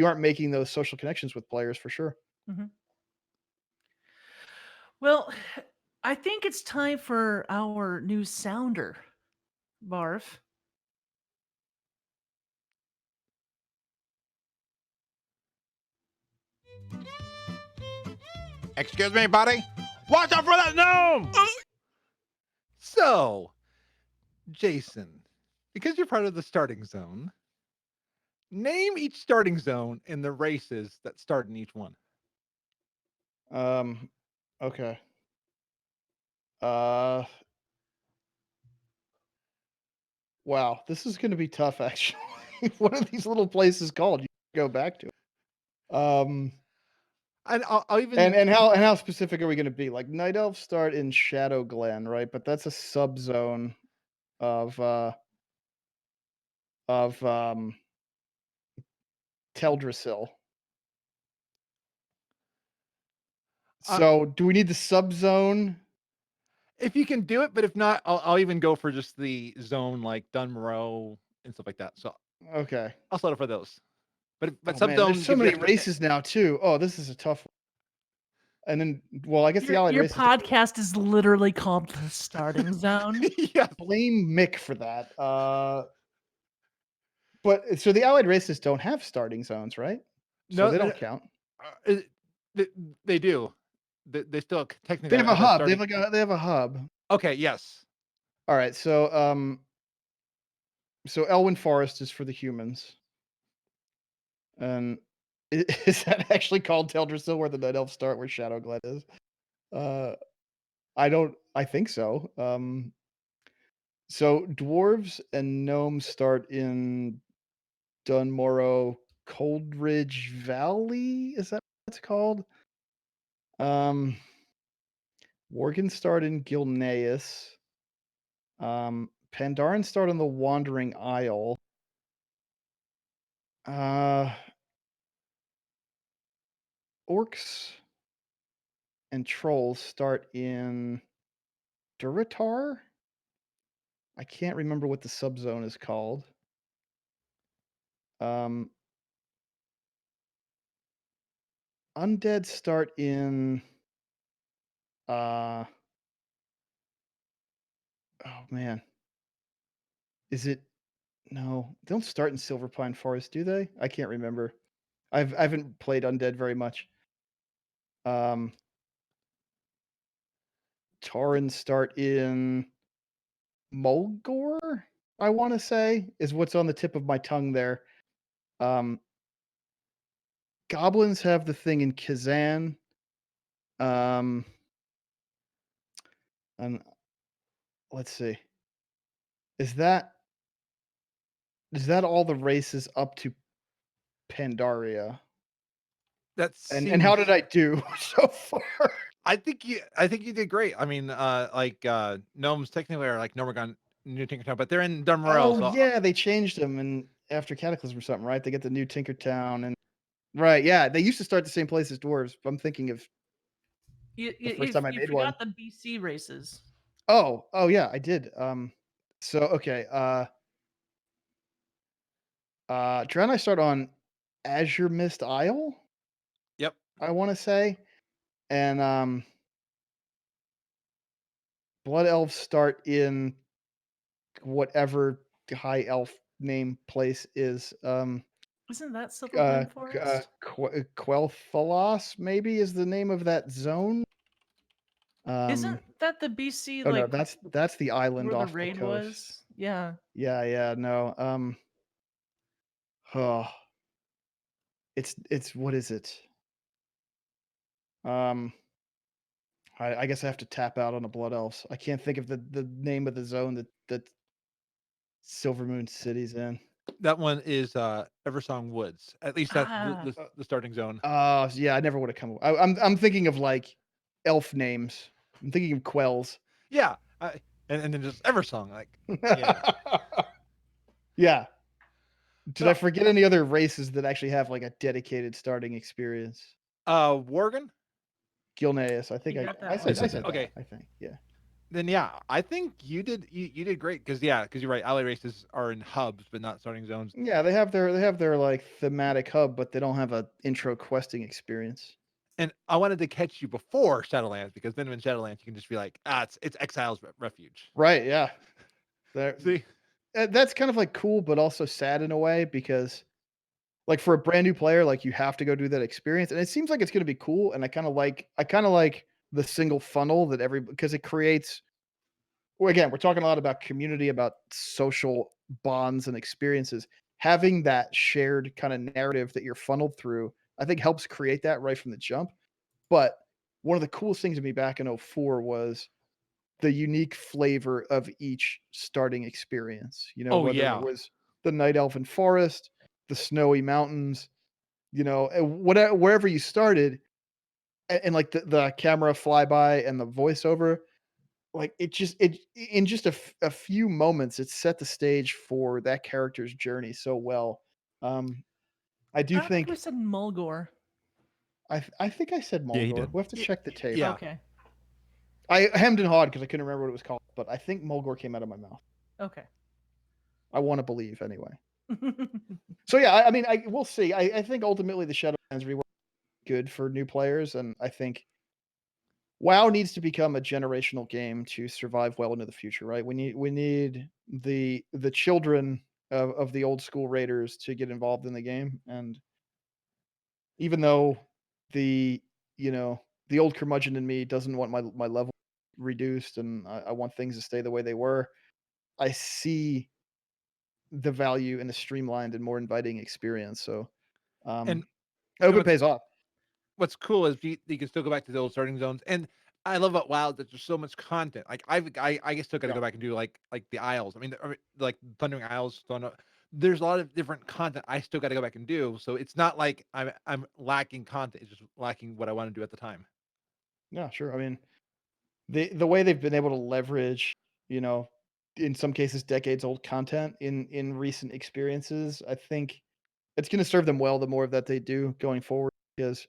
aren't making those social connections with players for sure. Mhm. Well, I think it's time for our new sounder, Barf. Excuse me, buddy. Watch out for that gnome! So, Jason, because you're part of the starting zone, name each starting zone and the races that start in each one. Okay. Uh, wow, this is going to be tough. Actually, what are these little places called? You go back to. And I'll even And how specific are we going to be? Like Night Elves start in Shadow Glen, right? But that's a subzone of Teldrassil. So, do we need the subzone? if you can do it, but if not, I'll even go for just the zone like Dunmoreau and stuff like that. So Okay. I'll settle for those. But Oh, subzone man, there's so gives you many extra races now too. Oh, this is a tough one. And then, well, I guess the allied Your races. podcast is literally called the Starting Zone. Yeah. Blame Mick for that. But so the allied races don't have starting zones, right? So No, they don't count. they do. They still technically They have a have hub. starting. They have a hub. Okay. Yes. All right. So Elwyn Forest is for the humans. And is that actually called Teldrassil, where the Night Elves start, where Shadow Glen is? I think so. So dwarves and gnomes start in Dunmorrow Coldridge Valley. Is that what it's called? Worgen start in Gilneas. Pandaren start on the Wandering Isle. Orcs and trolls start in Durotar. I can't remember what the subzone is called. Undead start in oh man. Is it no, they don't start in Silverpine Forest, do they? I can't remember. I haven't played Undead very much. Tauren start in Mulgore, I want to say, is what's on the tip of my tongue there. Goblins have the thing in Kazan. And let's see. Is that all the races up to Pandaria? And how did I do so far? I think you did great. I mean, gnomes technically are like Nomergon, New Tinkertown, but they're in Dunmorel. Oh So yeah, they changed them and after Cataclysm or something, right? They get the new Tinkertown and right, yeah. They used to start the same place as dwarves. I'm thinking of You the first time I made one. forgot the BC races. Oh yeah, I did. So okay, Drow and I start on Azure Mist Isle, yep. I want to say, and Blood Elves start in whatever high elf name place is. Isn't that Silverpine Forest? Quel'Thalas maybe is the name of that zone. Isn't that the BC Oh like no, that's the island where the off the raid coast. was? Yeah. Yeah, no. Oh, it's what is it? I guess I have to tap out on a Blood Elves. I can't think of the name of the zone that Silvermoon City's in. That one is Eversong Woods. At least that's the starting zone. Yeah, I never would have come. I'm thinking of like elf names. I'm thinking of Quells. Yeah, and then just Eversong, like yeah. Yeah. Did I So, forget any other races that actually have like a dedicated starting experience? Worgen, Gilneas, I think You got that I one. said Okay. that, I think, yeah. Then yeah, I think you did great because you're right. Alley races are in hubs but not starting zones. Yeah, they have their like thematic hub, but they don't have a intro questing experience. And I wanted to catch you before Shadowlands because then in Shadowlands you can just be like, it's Exile's Refuge. Right, yeah. There See, that's kind of like cool, but also sad in a way because like for a brand new player, like you have to go do that experience. And it seems like it's gonna be cool. And I kinda like the single funnel that because it creates well, again, we're talking a lot about community, about social bonds and experiences. Having that shared kind of narrative that you're funneled through, I think helps create that right from the jump. But one of the coolest things to me back in '04 was the unique flavor of each starting experience. oh Whether it yeah, was the night elfin forest, the snowy mountains, whatever wherever you started, and like the camera flyby and the voiceover, like it in just a few moments, it set the stage for that character's journey so well. Um, I do I don't think we think said Mulgore. I think I said Yeah, he Mulgore. did. We'll have to check the tape. yeah. Okay. I hemmed and hawed because I couldn't remember what it was called, but I think Mulgore came out of my mouth. Okay. I want to believe anyway. So yeah, I mean, we'll see. I think ultimately the Shadowlands rework is good for new players, and I think WoW needs to become a generational game to survive well into the future, right? We need the children of the old school raiders to get involved in the game, and even though the you know the old curmudgeon in me doesn't want my level reduced, and I want things to stay the way they were, I see the value in a streamlined and more inviting experience. So And I hope and it pays off. what's cool is you can still go back to the old starting zones. And I love about WoW that there's so much content. Like I still got to Yeah. go back and do like the Isles. I mean, like Thundering Isles. There's a lot of different content I still got to go back and do. So it's not like I'm lacking content. It's just lacking what I want to do at the time. Yeah, sure. I mean, the way they've been able to leverage, you know, in some cases decades old content in recent experiences, I think it's going to serve them well the more of that they do going forward because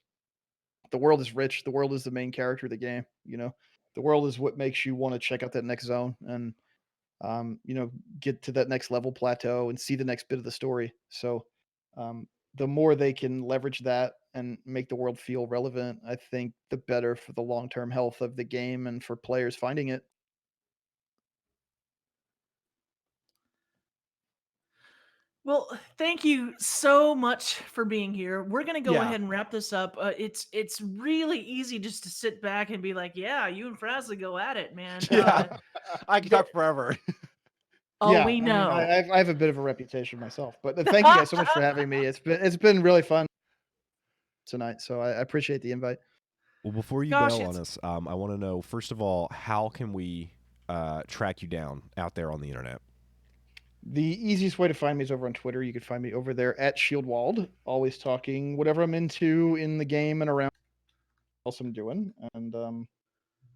the world is rich. The world is the main character of the game. The world is what makes you want to check out that next zone and get to that next level plateau and see the next bit of the story. So, the more they can leverage that and make the world feel relevant, I think the better for the long term health of the game and for players finding it. Well, thank you so much for being here. We're gonna go Yeah. ahead and wrap this up. It's really easy just to sit back and be like, "Yeah, you and Frazley go at it, man." Yeah. I can The- talk forever. oh, Yeah, we I mean, know. I have a bit of a reputation myself, but thank you guys so much for having me. It's been really fun tonight, so I appreciate the invite. Well, before you Gosh, bail on it's us, I want to know first of all, how can we track you down out there on the internet? The easiest way to find me is over on Twitter. You can find me over there at Shieldwalled, always talking whatever I'm into in the game and around what else I'm doing. And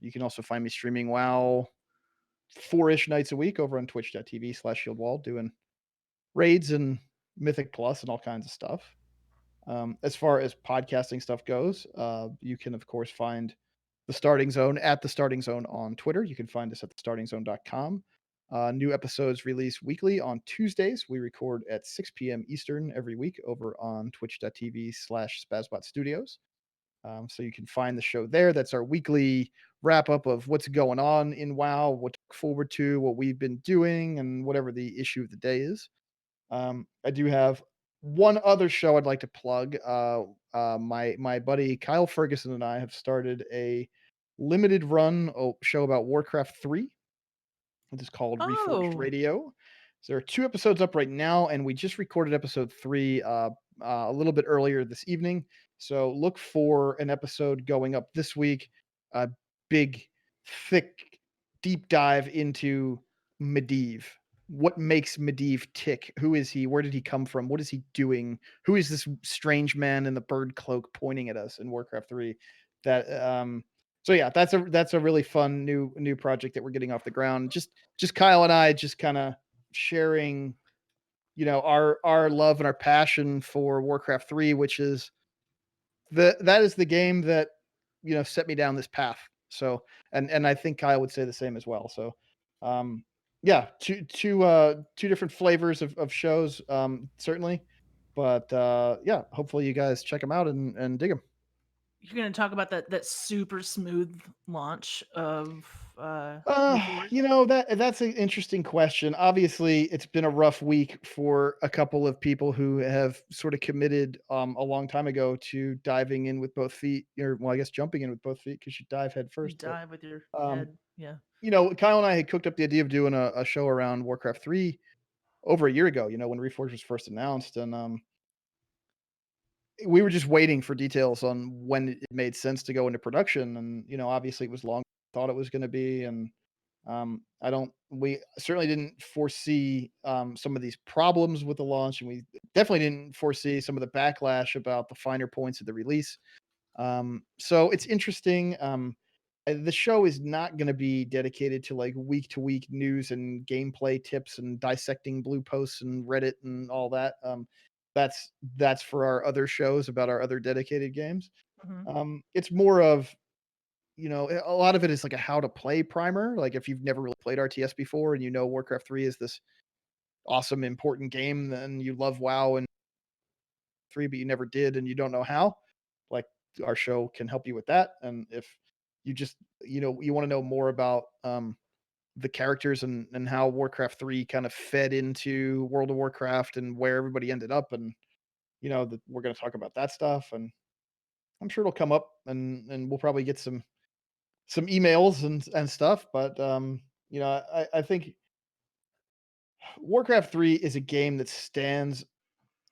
you can also find me streaming WoW 4-ish nights a week over on twitch.tv/Shieldwall, doing raids and Mythic Plus and all kinds of stuff. As far as podcasting stuff goes, you can, of course, find The Starting Zone at The Starting Zone on Twitter. You can find us at thestartingzone.com. New episodes release weekly on Tuesdays. We record at 6 p.m. Eastern every week over on twitch.tv/Spazbot Studios. So you can find the show there. That's our weekly wrap up of what's going on in WoW, what to look forward to, what we've been doing, and whatever the issue of the day is. I do have one other show I'd like to plug. My buddy Kyle Ferguson and I have started a limited run show about Warcraft 3. It is called Reforged oh, Radio. So there are 2 episodes up right now, and we just recorded episode 3 a little bit earlier this evening. So look for an episode going up this week. A big, thick, deep dive into Medivh. What makes Medivh tick? Who is he? Where did he come from? What is he doing? Who is this strange man in the bird cloak pointing at us in Warcraft 3? That so yeah, that's a really fun new project that we're getting off the ground. Just Kyle and I just kind of sharing, our love and our passion for Warcraft 3, which is that is the game that set me down this path. So, and I think Kyle would say the same as well. So, um, yeah, two different flavors of shows, certainly, but yeah, hopefully you guys check them out and dig them. You're going to talk about that super smooth launch of Reforged? That's an interesting question. Obviously, it's been a rough week for a couple of people who have sort of committed a long time ago to diving in with both feet, or well, I guess jumping in with both feet because you dive head You first. But dive with your um, head. Yeah. Kyle and I had cooked up the idea of doing a show around Warcraft 3 over a year ago, when Reforged was first announced. And we were just waiting for details on when it made sense to go into production. And, obviously it was long thought it was going to be. And we certainly didn't foresee some of these problems with the launch. And we definitely didn't foresee some of the backlash about the finer points of the release. So it's interesting. The show is not going to be dedicated to like week to week news and gameplay tips and dissecting blue posts and Reddit and all that. That's for our other shows about our other dedicated games. Hmm. It's more of a lot of it is like a how to play primer. Like if you've never really played RTS before and Warcraft 3 is this awesome important game, then you love WoW and 3, but you never did and you don't know how. Like our show can help you with that. And if you just you want to know more about the characters and how Warcraft 3 kind of fed into World of Warcraft and where everybody ended up, and that we're going to talk about that stuff. And I'm sure it'll come up, and we'll probably get some emails and stuff. But I think Warcraft 3 is a game that stands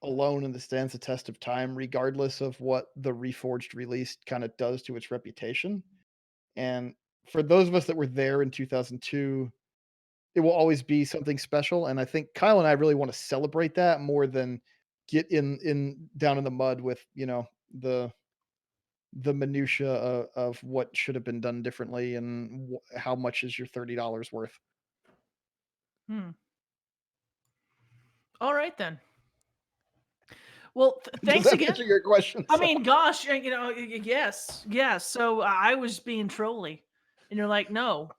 alone and that stands the test of time, regardless of what the Reforged release kind of does to its reputation. And for those of us that were there in 2002, it will always be something special. And I think Kyle and I really want to celebrate that more than get in down in the mud with the minutia of what should have been done differently and how much is your $30 worth. Hmm. All right then. Well, Does thanks that again. answer your question? I mean, gosh, yes. So I was being trolly, and you're like, no,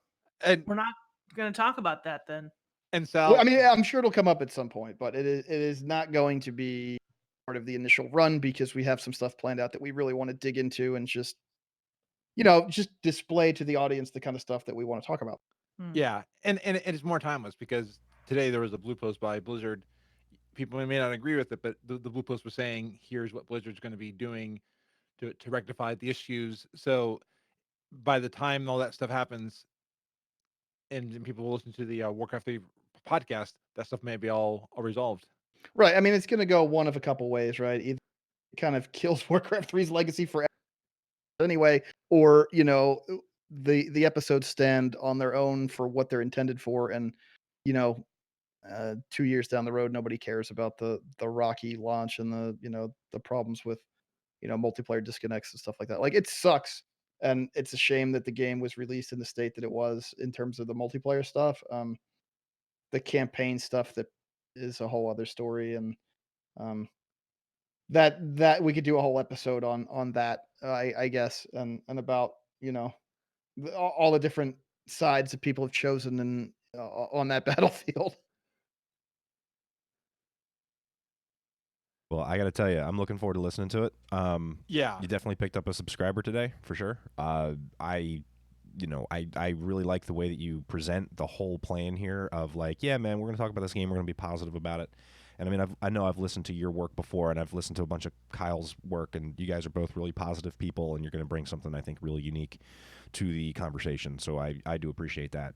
And we're not going to talk about that then. and Well, I Sal, mean, I'm sure it'll come up at some point, but it is not going to be part of the initial run because we have some stuff planned out that we really want to dig into and just display to the audience the kind of stuff that we want to talk about. Hmm. yeah, and it's more timeless because today there was a blue post by Blizzard. People may not agree with it, but the blue post was saying, here's what Blizzard's going to be doing to rectify the issues. So by the time all that stuff happens and people will listen to the Warcraft 3 podcast, that stuff may be all resolved. Right. I mean, it's going to go one of a couple ways, right? Either it kind of kills Warcraft 3's legacy forever anyway, or the episodes stand on their own for what they're intended for, and you know 2 years down the road, nobody cares about the rocky launch and the problems with multiplayer disconnects and stuff like that. Like it sucks, and it's a shame that the game was released in the state that it was in terms of the multiplayer stuff. The campaign stuff that is a whole other story, and um, that we could do a whole episode on that, I guess, and about all the different sides that people have chosen and on that battlefield. Well, I got to tell you, I'm looking forward to listening to it. Yeah. You definitely picked up a subscriber today, for sure. I really like the way that you present the whole plan here of like, yeah, man, we're going to talk about this game. We're going to be positive about it. And I mean, I know I've listened to your work before, and I've listened to a bunch of Kyle's work, and you guys are both really positive people, and you're going to bring something I think really unique to the conversation. So I do appreciate that.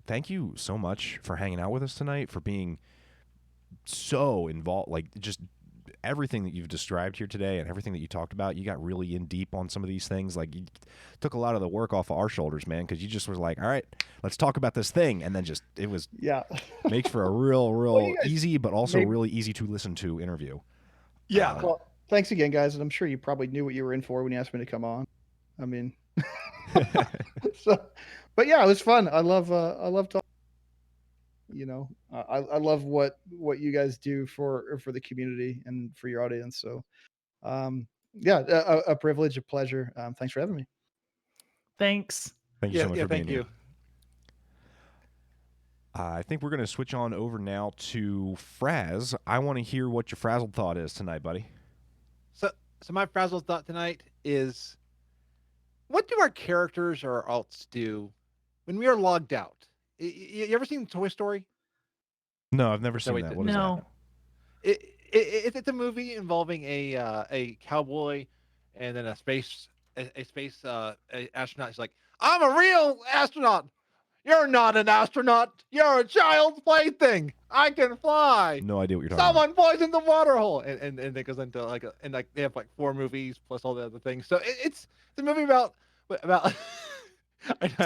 Thank you so much for hanging out with us tonight, for being so involved, like just everything that you've described here today and everything that you talked about. You got really in deep on some of these things. Like you took a lot of the work off of our shoulders, man, because you just was like, all right, let's talk about this thing, and then just it was Yeah. makes for a real Well, you guys easy but also made- really easy to listen to interview. Yeah. Well, thanks again, guys, and I'm sure you probably knew what you were in for when you asked me to come on. I mean, so, but yeah, it was fun. I love talking. I love what you guys do for the community and for your audience. So, yeah, a privilege, a pleasure. Thanks for having me. Thanks. Thank you so much for being thank you. here. I think we're going to switch on over now to Fraz. I want to hear what your frazzled thought is tonight, buddy. So my frazzled thought tonight is, what do our characters or alts do when we are logged out? You ever seen Toy Story? No, I've never seen that. What is No. that? It's a movie involving a cowboy and then a space astronaut. He's like, I'm a real astronaut. You're not an astronaut. You're a child's plaything. I can fly. No idea what you're talking Someone poisoned the water hole, and it goes into they have like 4 movies plus all the other things. So it's a movie about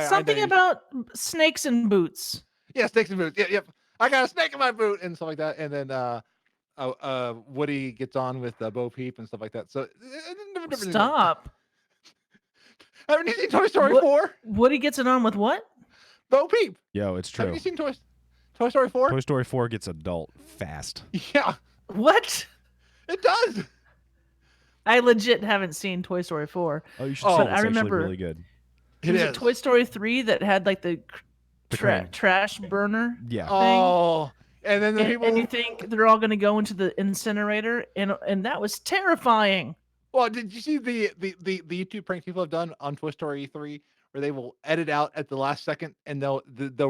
Something about snakes and boots. yeah, snakes and boots. Yep. I got a snake in my boot and stuff like that. And then Woody gets on with Bo Peep and stuff like that. So Stop. Haven't you seen Toy Story 4? Woody gets it on with what? Bo Peep. Yo, it's true. Have you seen Toy Story 4? Toy Story 4 gets adult fast. Yeah, What? it does. I legit haven't seen Toy Story 4. Oh, you should Oh, see it. but It's I actually remember really good. It was is. it Toy Story 3 that had like the crane. trash burner? Yeah. Oh, and then the people. And you think they're all going to go into the incinerator, and that was terrifying. Well, did you see the YouTube prank people have done on Toy Story 3, where they will edit out at the last second and they'll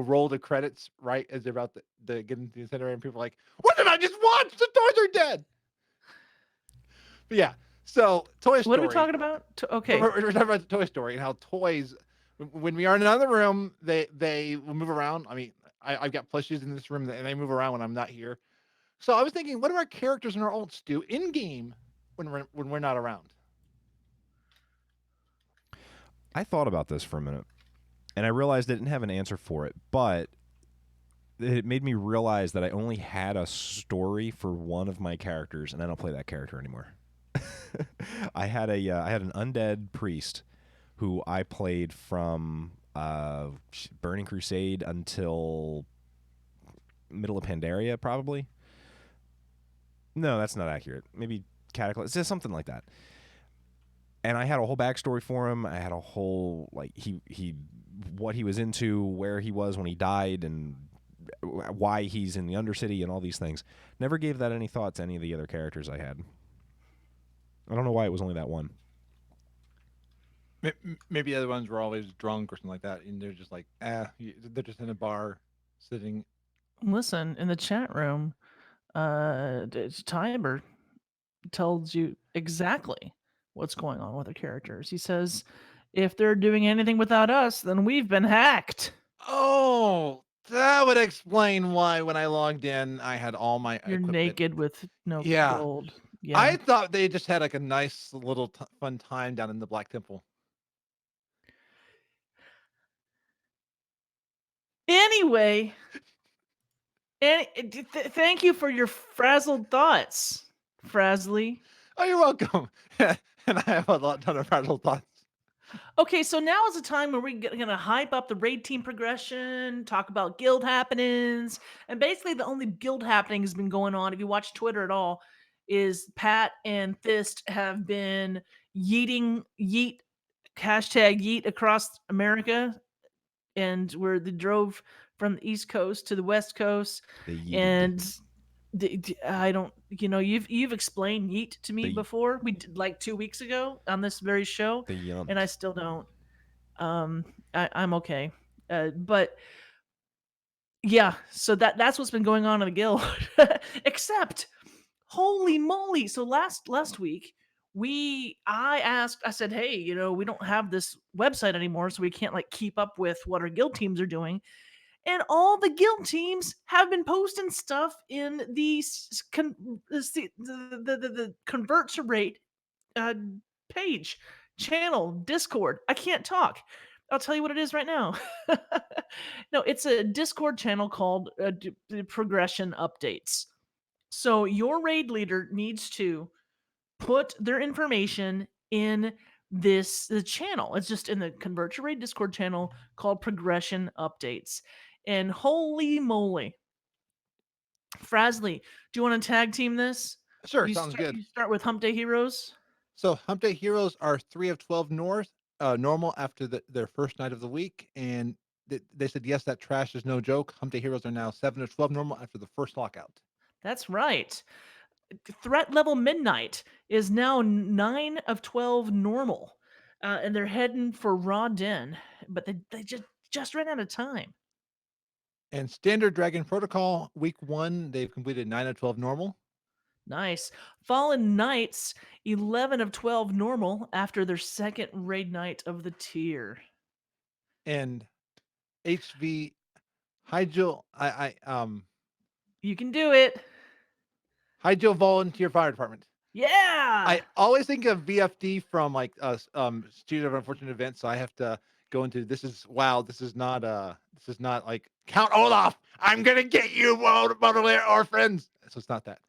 roll the credits right as they're about to get into the incinerator, and people are like, "What did I just watch? The toys are dead." But yeah, so Toy Story. What are we talking about? Okay. We're talking about Toy Story and how toys, when we are in another room, they will move around. I mean, I've got plushies in this room and they move around when I'm not here. So I was thinking, what do our characters and our alts do in game when we're not around? I thought about this for a minute, and I realized I didn't have an answer for it, but it made me realize that I only had a story for one of my characters, and I don't play that character anymore. I had an undead priest who I played from Burning Crusade until middle of Pandaria, probably. No, that's not accurate. Maybe Cataclysm. It's just something like that. And I had a whole backstory for him. I had a whole what he was into, where he was when he died, and why he's in the Undercity, and all these things. Never gave that any thought to any of the other characters I had. I don't know why it was only that one. Maybe the other ones were always drunk or something like that, and they're just like, they're just in a bar sitting. Listen, in the chat room, Tiber tells you exactly what's going on with the characters. He says, if they're doing anything without us, then we've been hacked. Oh, that would explain why when I logged in, I had all my You're equipment. naked with no Yeah. gold. Yeah. I thought they just had like a nice little fun time down in the Black Temple. Anyway, thank you for your frazzled thoughts, Frazley. Oh, you're welcome. And I have a ton of frazzled thoughts. Okay, so now is the time where we're gonna hype up the raid team progression, talk about guild happenings, and basically the only guild happening has been going on, if you watch Twitter at all, is Pat and Fist have been yeet across America, and where they drove from the East Coast to the West Coast, and I don't, you've explained yeet to me before. We did like 2 weeks ago on this very show, and I still don't. I'm okay, but yeah. So that's what's been going on in the guild. Except, holy moly! So last week I said, hey, we don't have this website anymore, so we can't like keep up with what our guild teams are doing. And all the guild teams have been posting stuff in the convert to rate page, channel, Discord. I can't talk. I'll tell you what it is right now. No, it's a Discord channel called Progression Updates. So your raid leader needs to put their information in the channel. It's just in the Convert to Raid Discord channel called Progression Updates. And holy moly, Frazley, do you want to tag team this? Sure, sounds good. You start with Hump Day Heroes. So Hump Day Heroes are 3 of 12 north, normal after their first night of the week, and they said yes, that trash is no joke. Hump Day Heroes are now 7 of 12 normal after the first lockout. That's right. Threat level midnight is now 9 of 12 normal. And they're heading for Raw Den, but they just ran out of time. And Standard Dragon Protocol, week 1, they've completed 9 of 12 normal. Nice. Fallen Knights, 11 of 12 normal after their second raid night of the tier. And HV Hydro, You can do it. Hydro Volunteer Fire Department. Yeah. I always think of VFD from like Student of Unfortunate Events, so I have to go into this is not like Count Olaf. I'm gonna get you, Baudelaire or friends. So it's not that.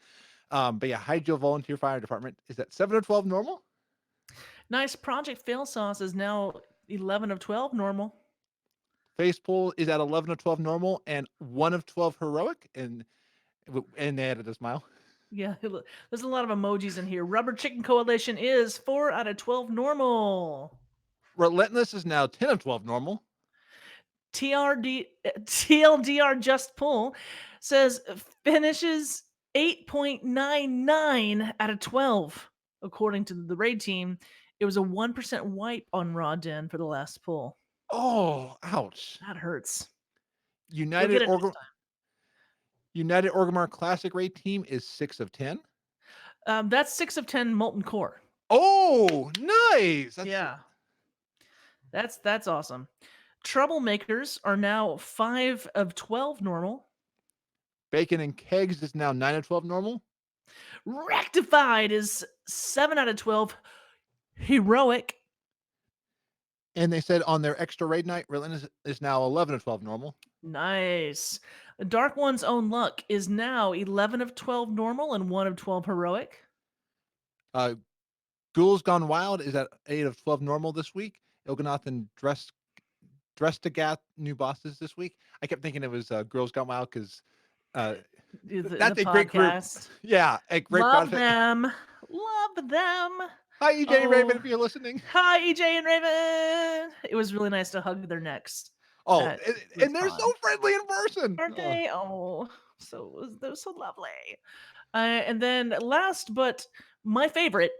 But yeah, Hydro Volunteer Fire Department is at 7 of 12 normal. Nice. Project Fail Sauce is now 11 of 12 normal. Facepool is at 11 of 12 normal and 1 of 12 heroic, and they added a smile. Yeah, there's a lot of emojis in here. Rubber Chicken Coalition is 4 out of 12 normal. Relentless is now 10 of 12 normal. TLDR Just Pull says finishes 8.99 out of 12. According to the raid team, it was a 1% wipe on Raw Den for the last pull. Oh, ouch. That hurts. United Orgrimmar Classic raid team is 6 of 10. That's 6 of 10 Molten Core. Oh, nice. That's awesome. Troublemakers are now 5 of 12 normal. Bacon and Kegs is now 9 of 12 normal. Rectified is 7 out of 12 heroic. And they said on their extra raid night, Relentless is now 11 of 12 normal. Nice. Dark One's Own Luck is now 11 of 12 normal and 1 of 12 heroic. Ghouls Gone Wild is at 8 of 12 normal this week. Ilganath and Drestagath new bosses this week. I kept thinking it was Girls Gone Wild because that's a great group. Yeah, a great Love project. Love them. Hi, EJ and Raven, if you're listening. Hi, EJ and Raven. It was really nice to hug their necks. Oh, and they're so friendly in person. Aren't they? Oh, they're so lovely. And then last, but my favorite,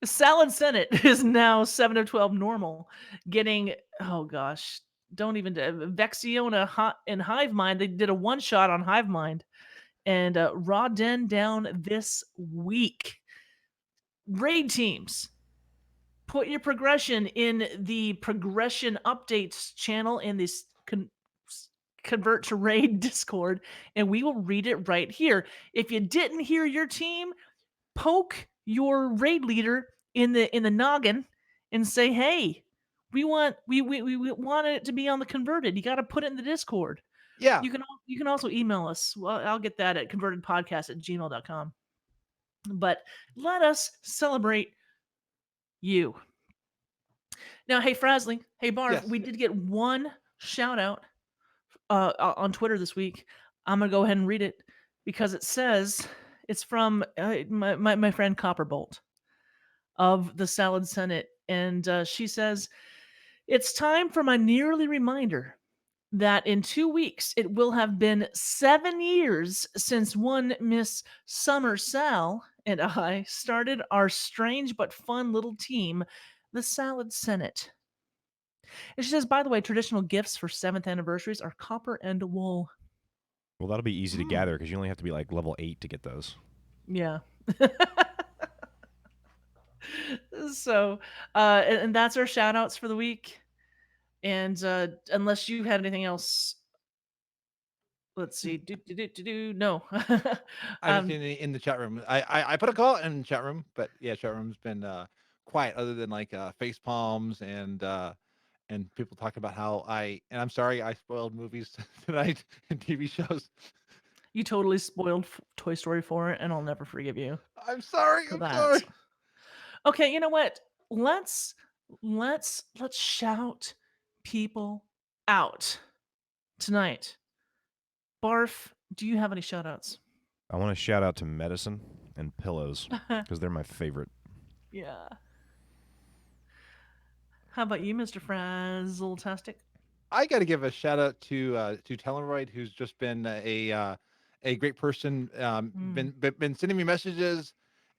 Salad Senate is now 7 of 12 normal, getting, oh gosh, don't even, Vexiona and Hive Mind. They did a one-shot on Hive Mind. And Raw Den down this week. Raid teams, put your progression in the progression updates channel in this Convert to Raid Discord, and we will read it right here. If you didn't hear your team, poke your raid leader in the noggin and say, "Hey, we want it to be on the Converted. You got to put it in the Discord." Yeah. You can also email us. Well, I'll get that at convertedpodcast@gmail.com. But let us celebrate you. Now, hey, Frazley, hey, Barf, Yes. we did get one shout out on Twitter this week. I'm going to go ahead and read it because it says it's from my friend Copperbolt of the Salad Senate. And she says, "It's time for my yearly reminder that in 2 weeks it will have been 7 years since one Miss Summer Sal and I started our strange but fun little team, the Salad Senate." And she says, by the way, traditional gifts for 7th anniversaries are copper and wool. Well, that'll be easy to gather because you only have to be like level 8 to get those. Yeah. So, and that's our shout outs for the week. And unless you had anything else, let's see. No. I haven't seen any in the chat room. I put a call in the chat room, but yeah, chat room's been quiet other than like face palms and people talking about how I'm sorry I spoiled movies tonight and TV shows. You totally spoiled Toy Story 4, and I'll never forgive you. I'm sorry. I'm sorry. Okay, you know what? Let's shout people out tonight. Barf, do you have any shout outs? I want to shout out to medicine and pillows because they're my favorite. Yeah. How about you, Mr. Frazleytastic? I got to give a shout out to Telleroyd, who's just been a great person. Been sending me messages,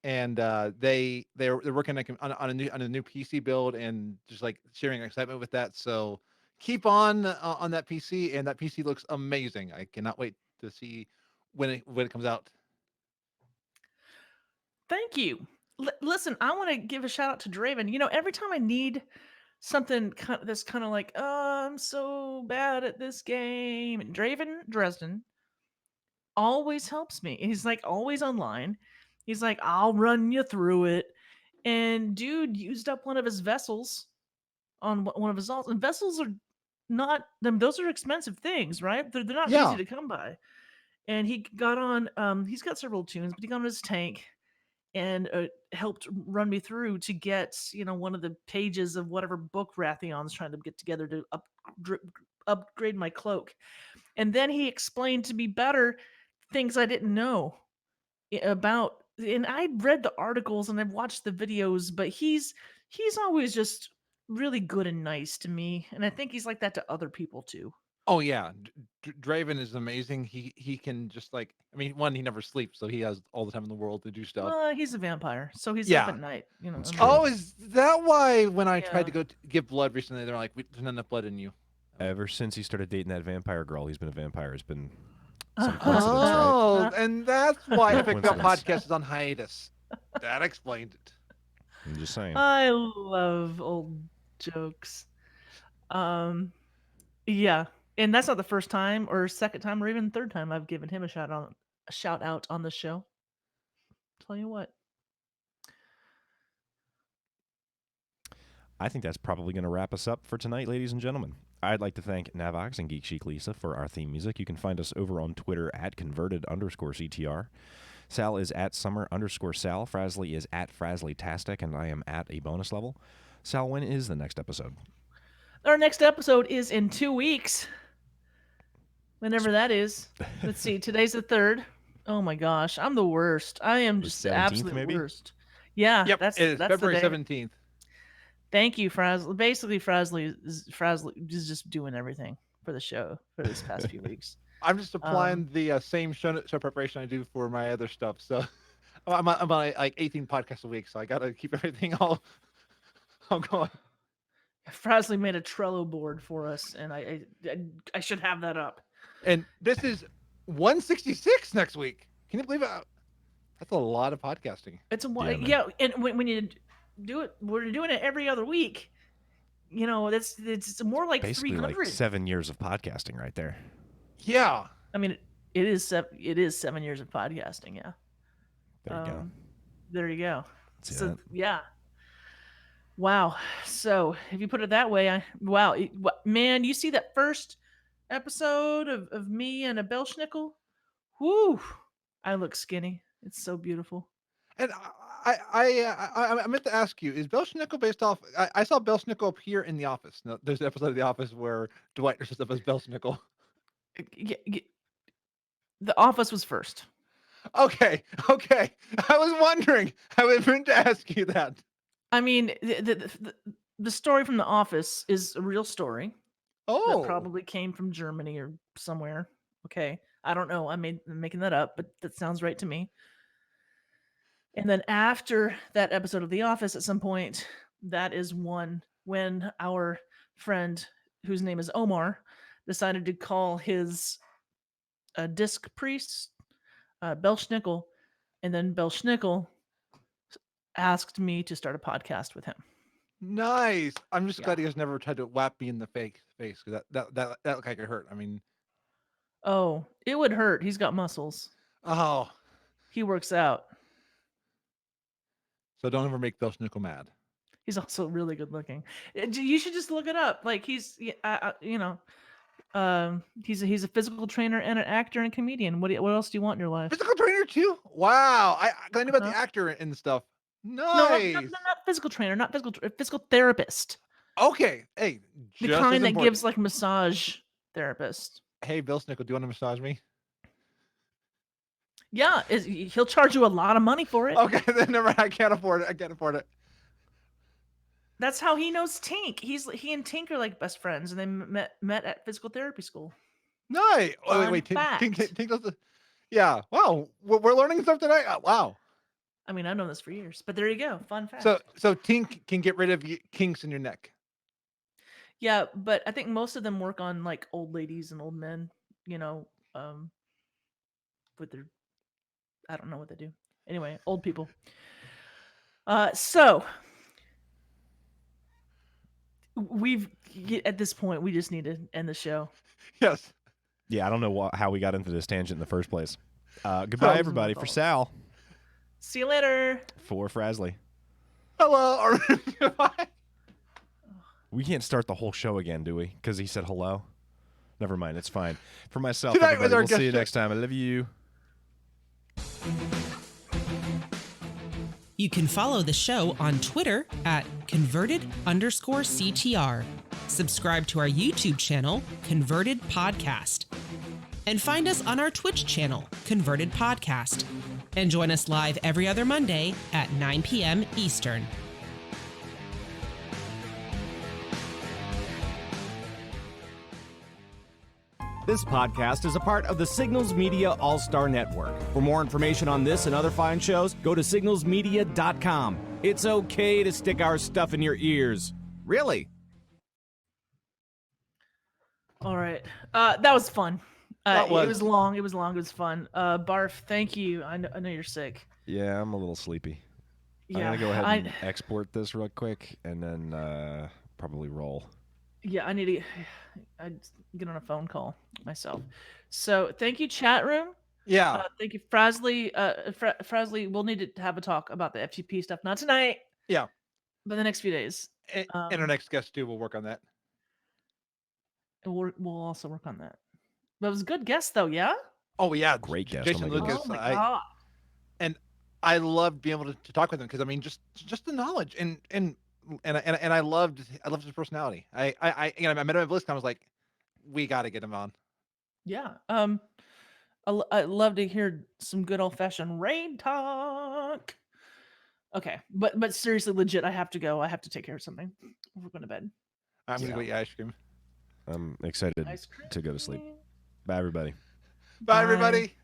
and they're working on a new PC build, and just like sharing excitement with that. So keep on that PC, and that PC looks amazing. I cannot wait to see when it comes out. Thank you. Listen, I want to give a shout out to Draven. You know, every time I need something that's kind of like, oh, I'm so bad at this game, Draven Dresden always helps me. He's like always online. He's like, I'll run you through it. And dude used up one of his vessels on one of his alts. And vessels are not them; those are expensive things, right? They're not easy Yeah. to come by. And he got on. He's got several tunes, but he got on his tank and helped run me through to get one of the pages of whatever book Rathion's trying to get together to upgrade my cloak. And then he explained to me better things I didn't know about. And I read the articles and I've watched the videos, but he's always just really good and nice to me, and I think he's like that to other people too. Oh yeah, Draven is amazing. He can just like, I mean, one, he never sleeps, so he has all the time in the world to do stuff. He's a vampire, so he's up Yeah. at night. That's I mean, true. Oh, is that why when I tried Yeah. to go give blood recently, they're like, there's not enough blood in you? Ever since he started dating that vampire girl, he's been a vampire. It's been some coincidence, right? Oh, and that's why Epic Fail Coincidence. Podcast is on hiatus. That explained it. I'm just saying. I love old jokes. Yeah, and that's not the first time or second time or even third time I've given him a shout out on the show. Tell you what. I think that's probably going to wrap us up for tonight, ladies and gentlemen. I'd like to thank Navox and Geek Chic Lisa for our theme music. You can find us over on Twitter at converted_CTR. Sal is at summer_Sal. Frazley is at Frazleytastic, and I am at a bonus level. Sal, when is the next episode? Our next episode is in 2 weeks. Whenever that is. Let's see. Today's the 3rd. Oh my gosh, I'm the worst. I am The just the 17th absolute maybe? worst. Yeah, Yep, that's it is the February day. 17th. Thank you, Frazley. Basically, Frazley is just doing everything for the show for this past few weeks. I'm just applying the same show preparation I do for my other stuff. So I'm on like 18 podcasts a week, so I got to keep everything all going. Frazley made a Trello board for us, and I should have that up. And this is 166 next week. Can you believe it? That's a lot of podcasting. It's a man. yeah, and when you do it, we're doing it every other week. It's more like Basically 300. like 7 years of podcasting right there. Yeah. I mean, it is 7 years of podcasting. Yeah. There you go. There you go. See So that? yeah. Wow. So if you put it that way, man, you see that first episode of me and a Belschnickel? Whoo! I look skinny. It's so beautiful. And I meant to ask you, is Belschnickel based off? I saw Belschnickel appear in The Office. No, there's an episode of The Office where Dwight dressed up as Belschnickel. The Office was first. Okay. I was wondering. I was meant to ask you that. I mean, the story from The Office is a real story. Oh. That probably came from Germany or somewhere. Okay. I don't know. I'm making that up, but that sounds right to me. And then after that episode of The Office, at some point, that is when our friend, whose name is Omar, decided to call his disc priest Belschnickel, and then Belschnickel asked me to start a podcast with him. Nice. I'm just glad he has never tried to whap me in the face because that looked like it hurt. I mean, oh, it would hurt. He's got muscles. Oh. He works out. So don't ever make Belschnickel mad. He's also really good looking. You should just look it up. Like he's a physical trainer and an actor and a comedian. What else do you want in your life? Physical trainer too? Wow. I knew about the actor and stuff. Nice. No, not physical trainer, not physical therapist. Okay. Hey, the kind that gives like massage therapist. Hey, Belschnickel, do you want to massage me? Yeah, he'll charge you a lot of money for it. Okay, then never. I can't afford it. That's how he knows Tink. He and Tink are like best friends, and they met at physical therapy school. Nice. Oh, Fun wait. fact. Tink does the. Yeah. Wow. We're learning stuff tonight. Wow. I mean, I've known this for years, but there you go. Fun fact. So Tink can get rid of kinks in your neck. Yeah, but I think most of them work on like old ladies and old men. With their, I don't know what they do. Anyway, old people. So at this point we just need to end the show. Yes. Yeah, I don't know how we got into this tangent in the first place. Goodbye, everybody. For Sal. See you later. For Frazley. Hello. We can't start the whole show again, do we? Because he said hello. Never mind. It's fine. For myself, Tonight everybody, was our we'll see you guest next time. I love you. You can follow the show on Twitter at converted_CTR. Subscribe to our YouTube channel, Converted Podcast. And find us on our Twitch channel, Converted Podcast. And join us live every other Monday at 9 p.m. Eastern. This podcast is a part of the Signals Media All-Star Network. For more information on this and other fine shows, go to signalsmedia.com. It's okay to stick our stuff in your ears. Really? All right. That was fun. That was. It was long. It was fun. Barf, thank you. I know you're sick. Yeah, I'm a little sleepy. Yeah, I'm going to go ahead and export this real quick and then probably roll. Yeah, I need to get on a phone call myself. So thank you, chat room. Yeah. Thank you, Frazley. Frazley, we'll need to have a talk about the FTP stuff. Not tonight. Yeah. But the next few days. And our next guest too will work on that. And we'll also work on that. But it was a good guess, though. Yeah. Oh yeah, great guest. Jason Lucas. Oh my god. And I loved being able to talk with him because I mean, just the knowledge and I loved his personality. I met him at BlizzCon. I was like, we got to get him on. Yeah. I love to hear some good old fashioned raid talk. Okay, but seriously, legit, I have to go. I have to take care of something. We're going to bed. I'm gonna go eat ice cream. I'm excited to go to sleep. Bye, everybody. Bye, everybody.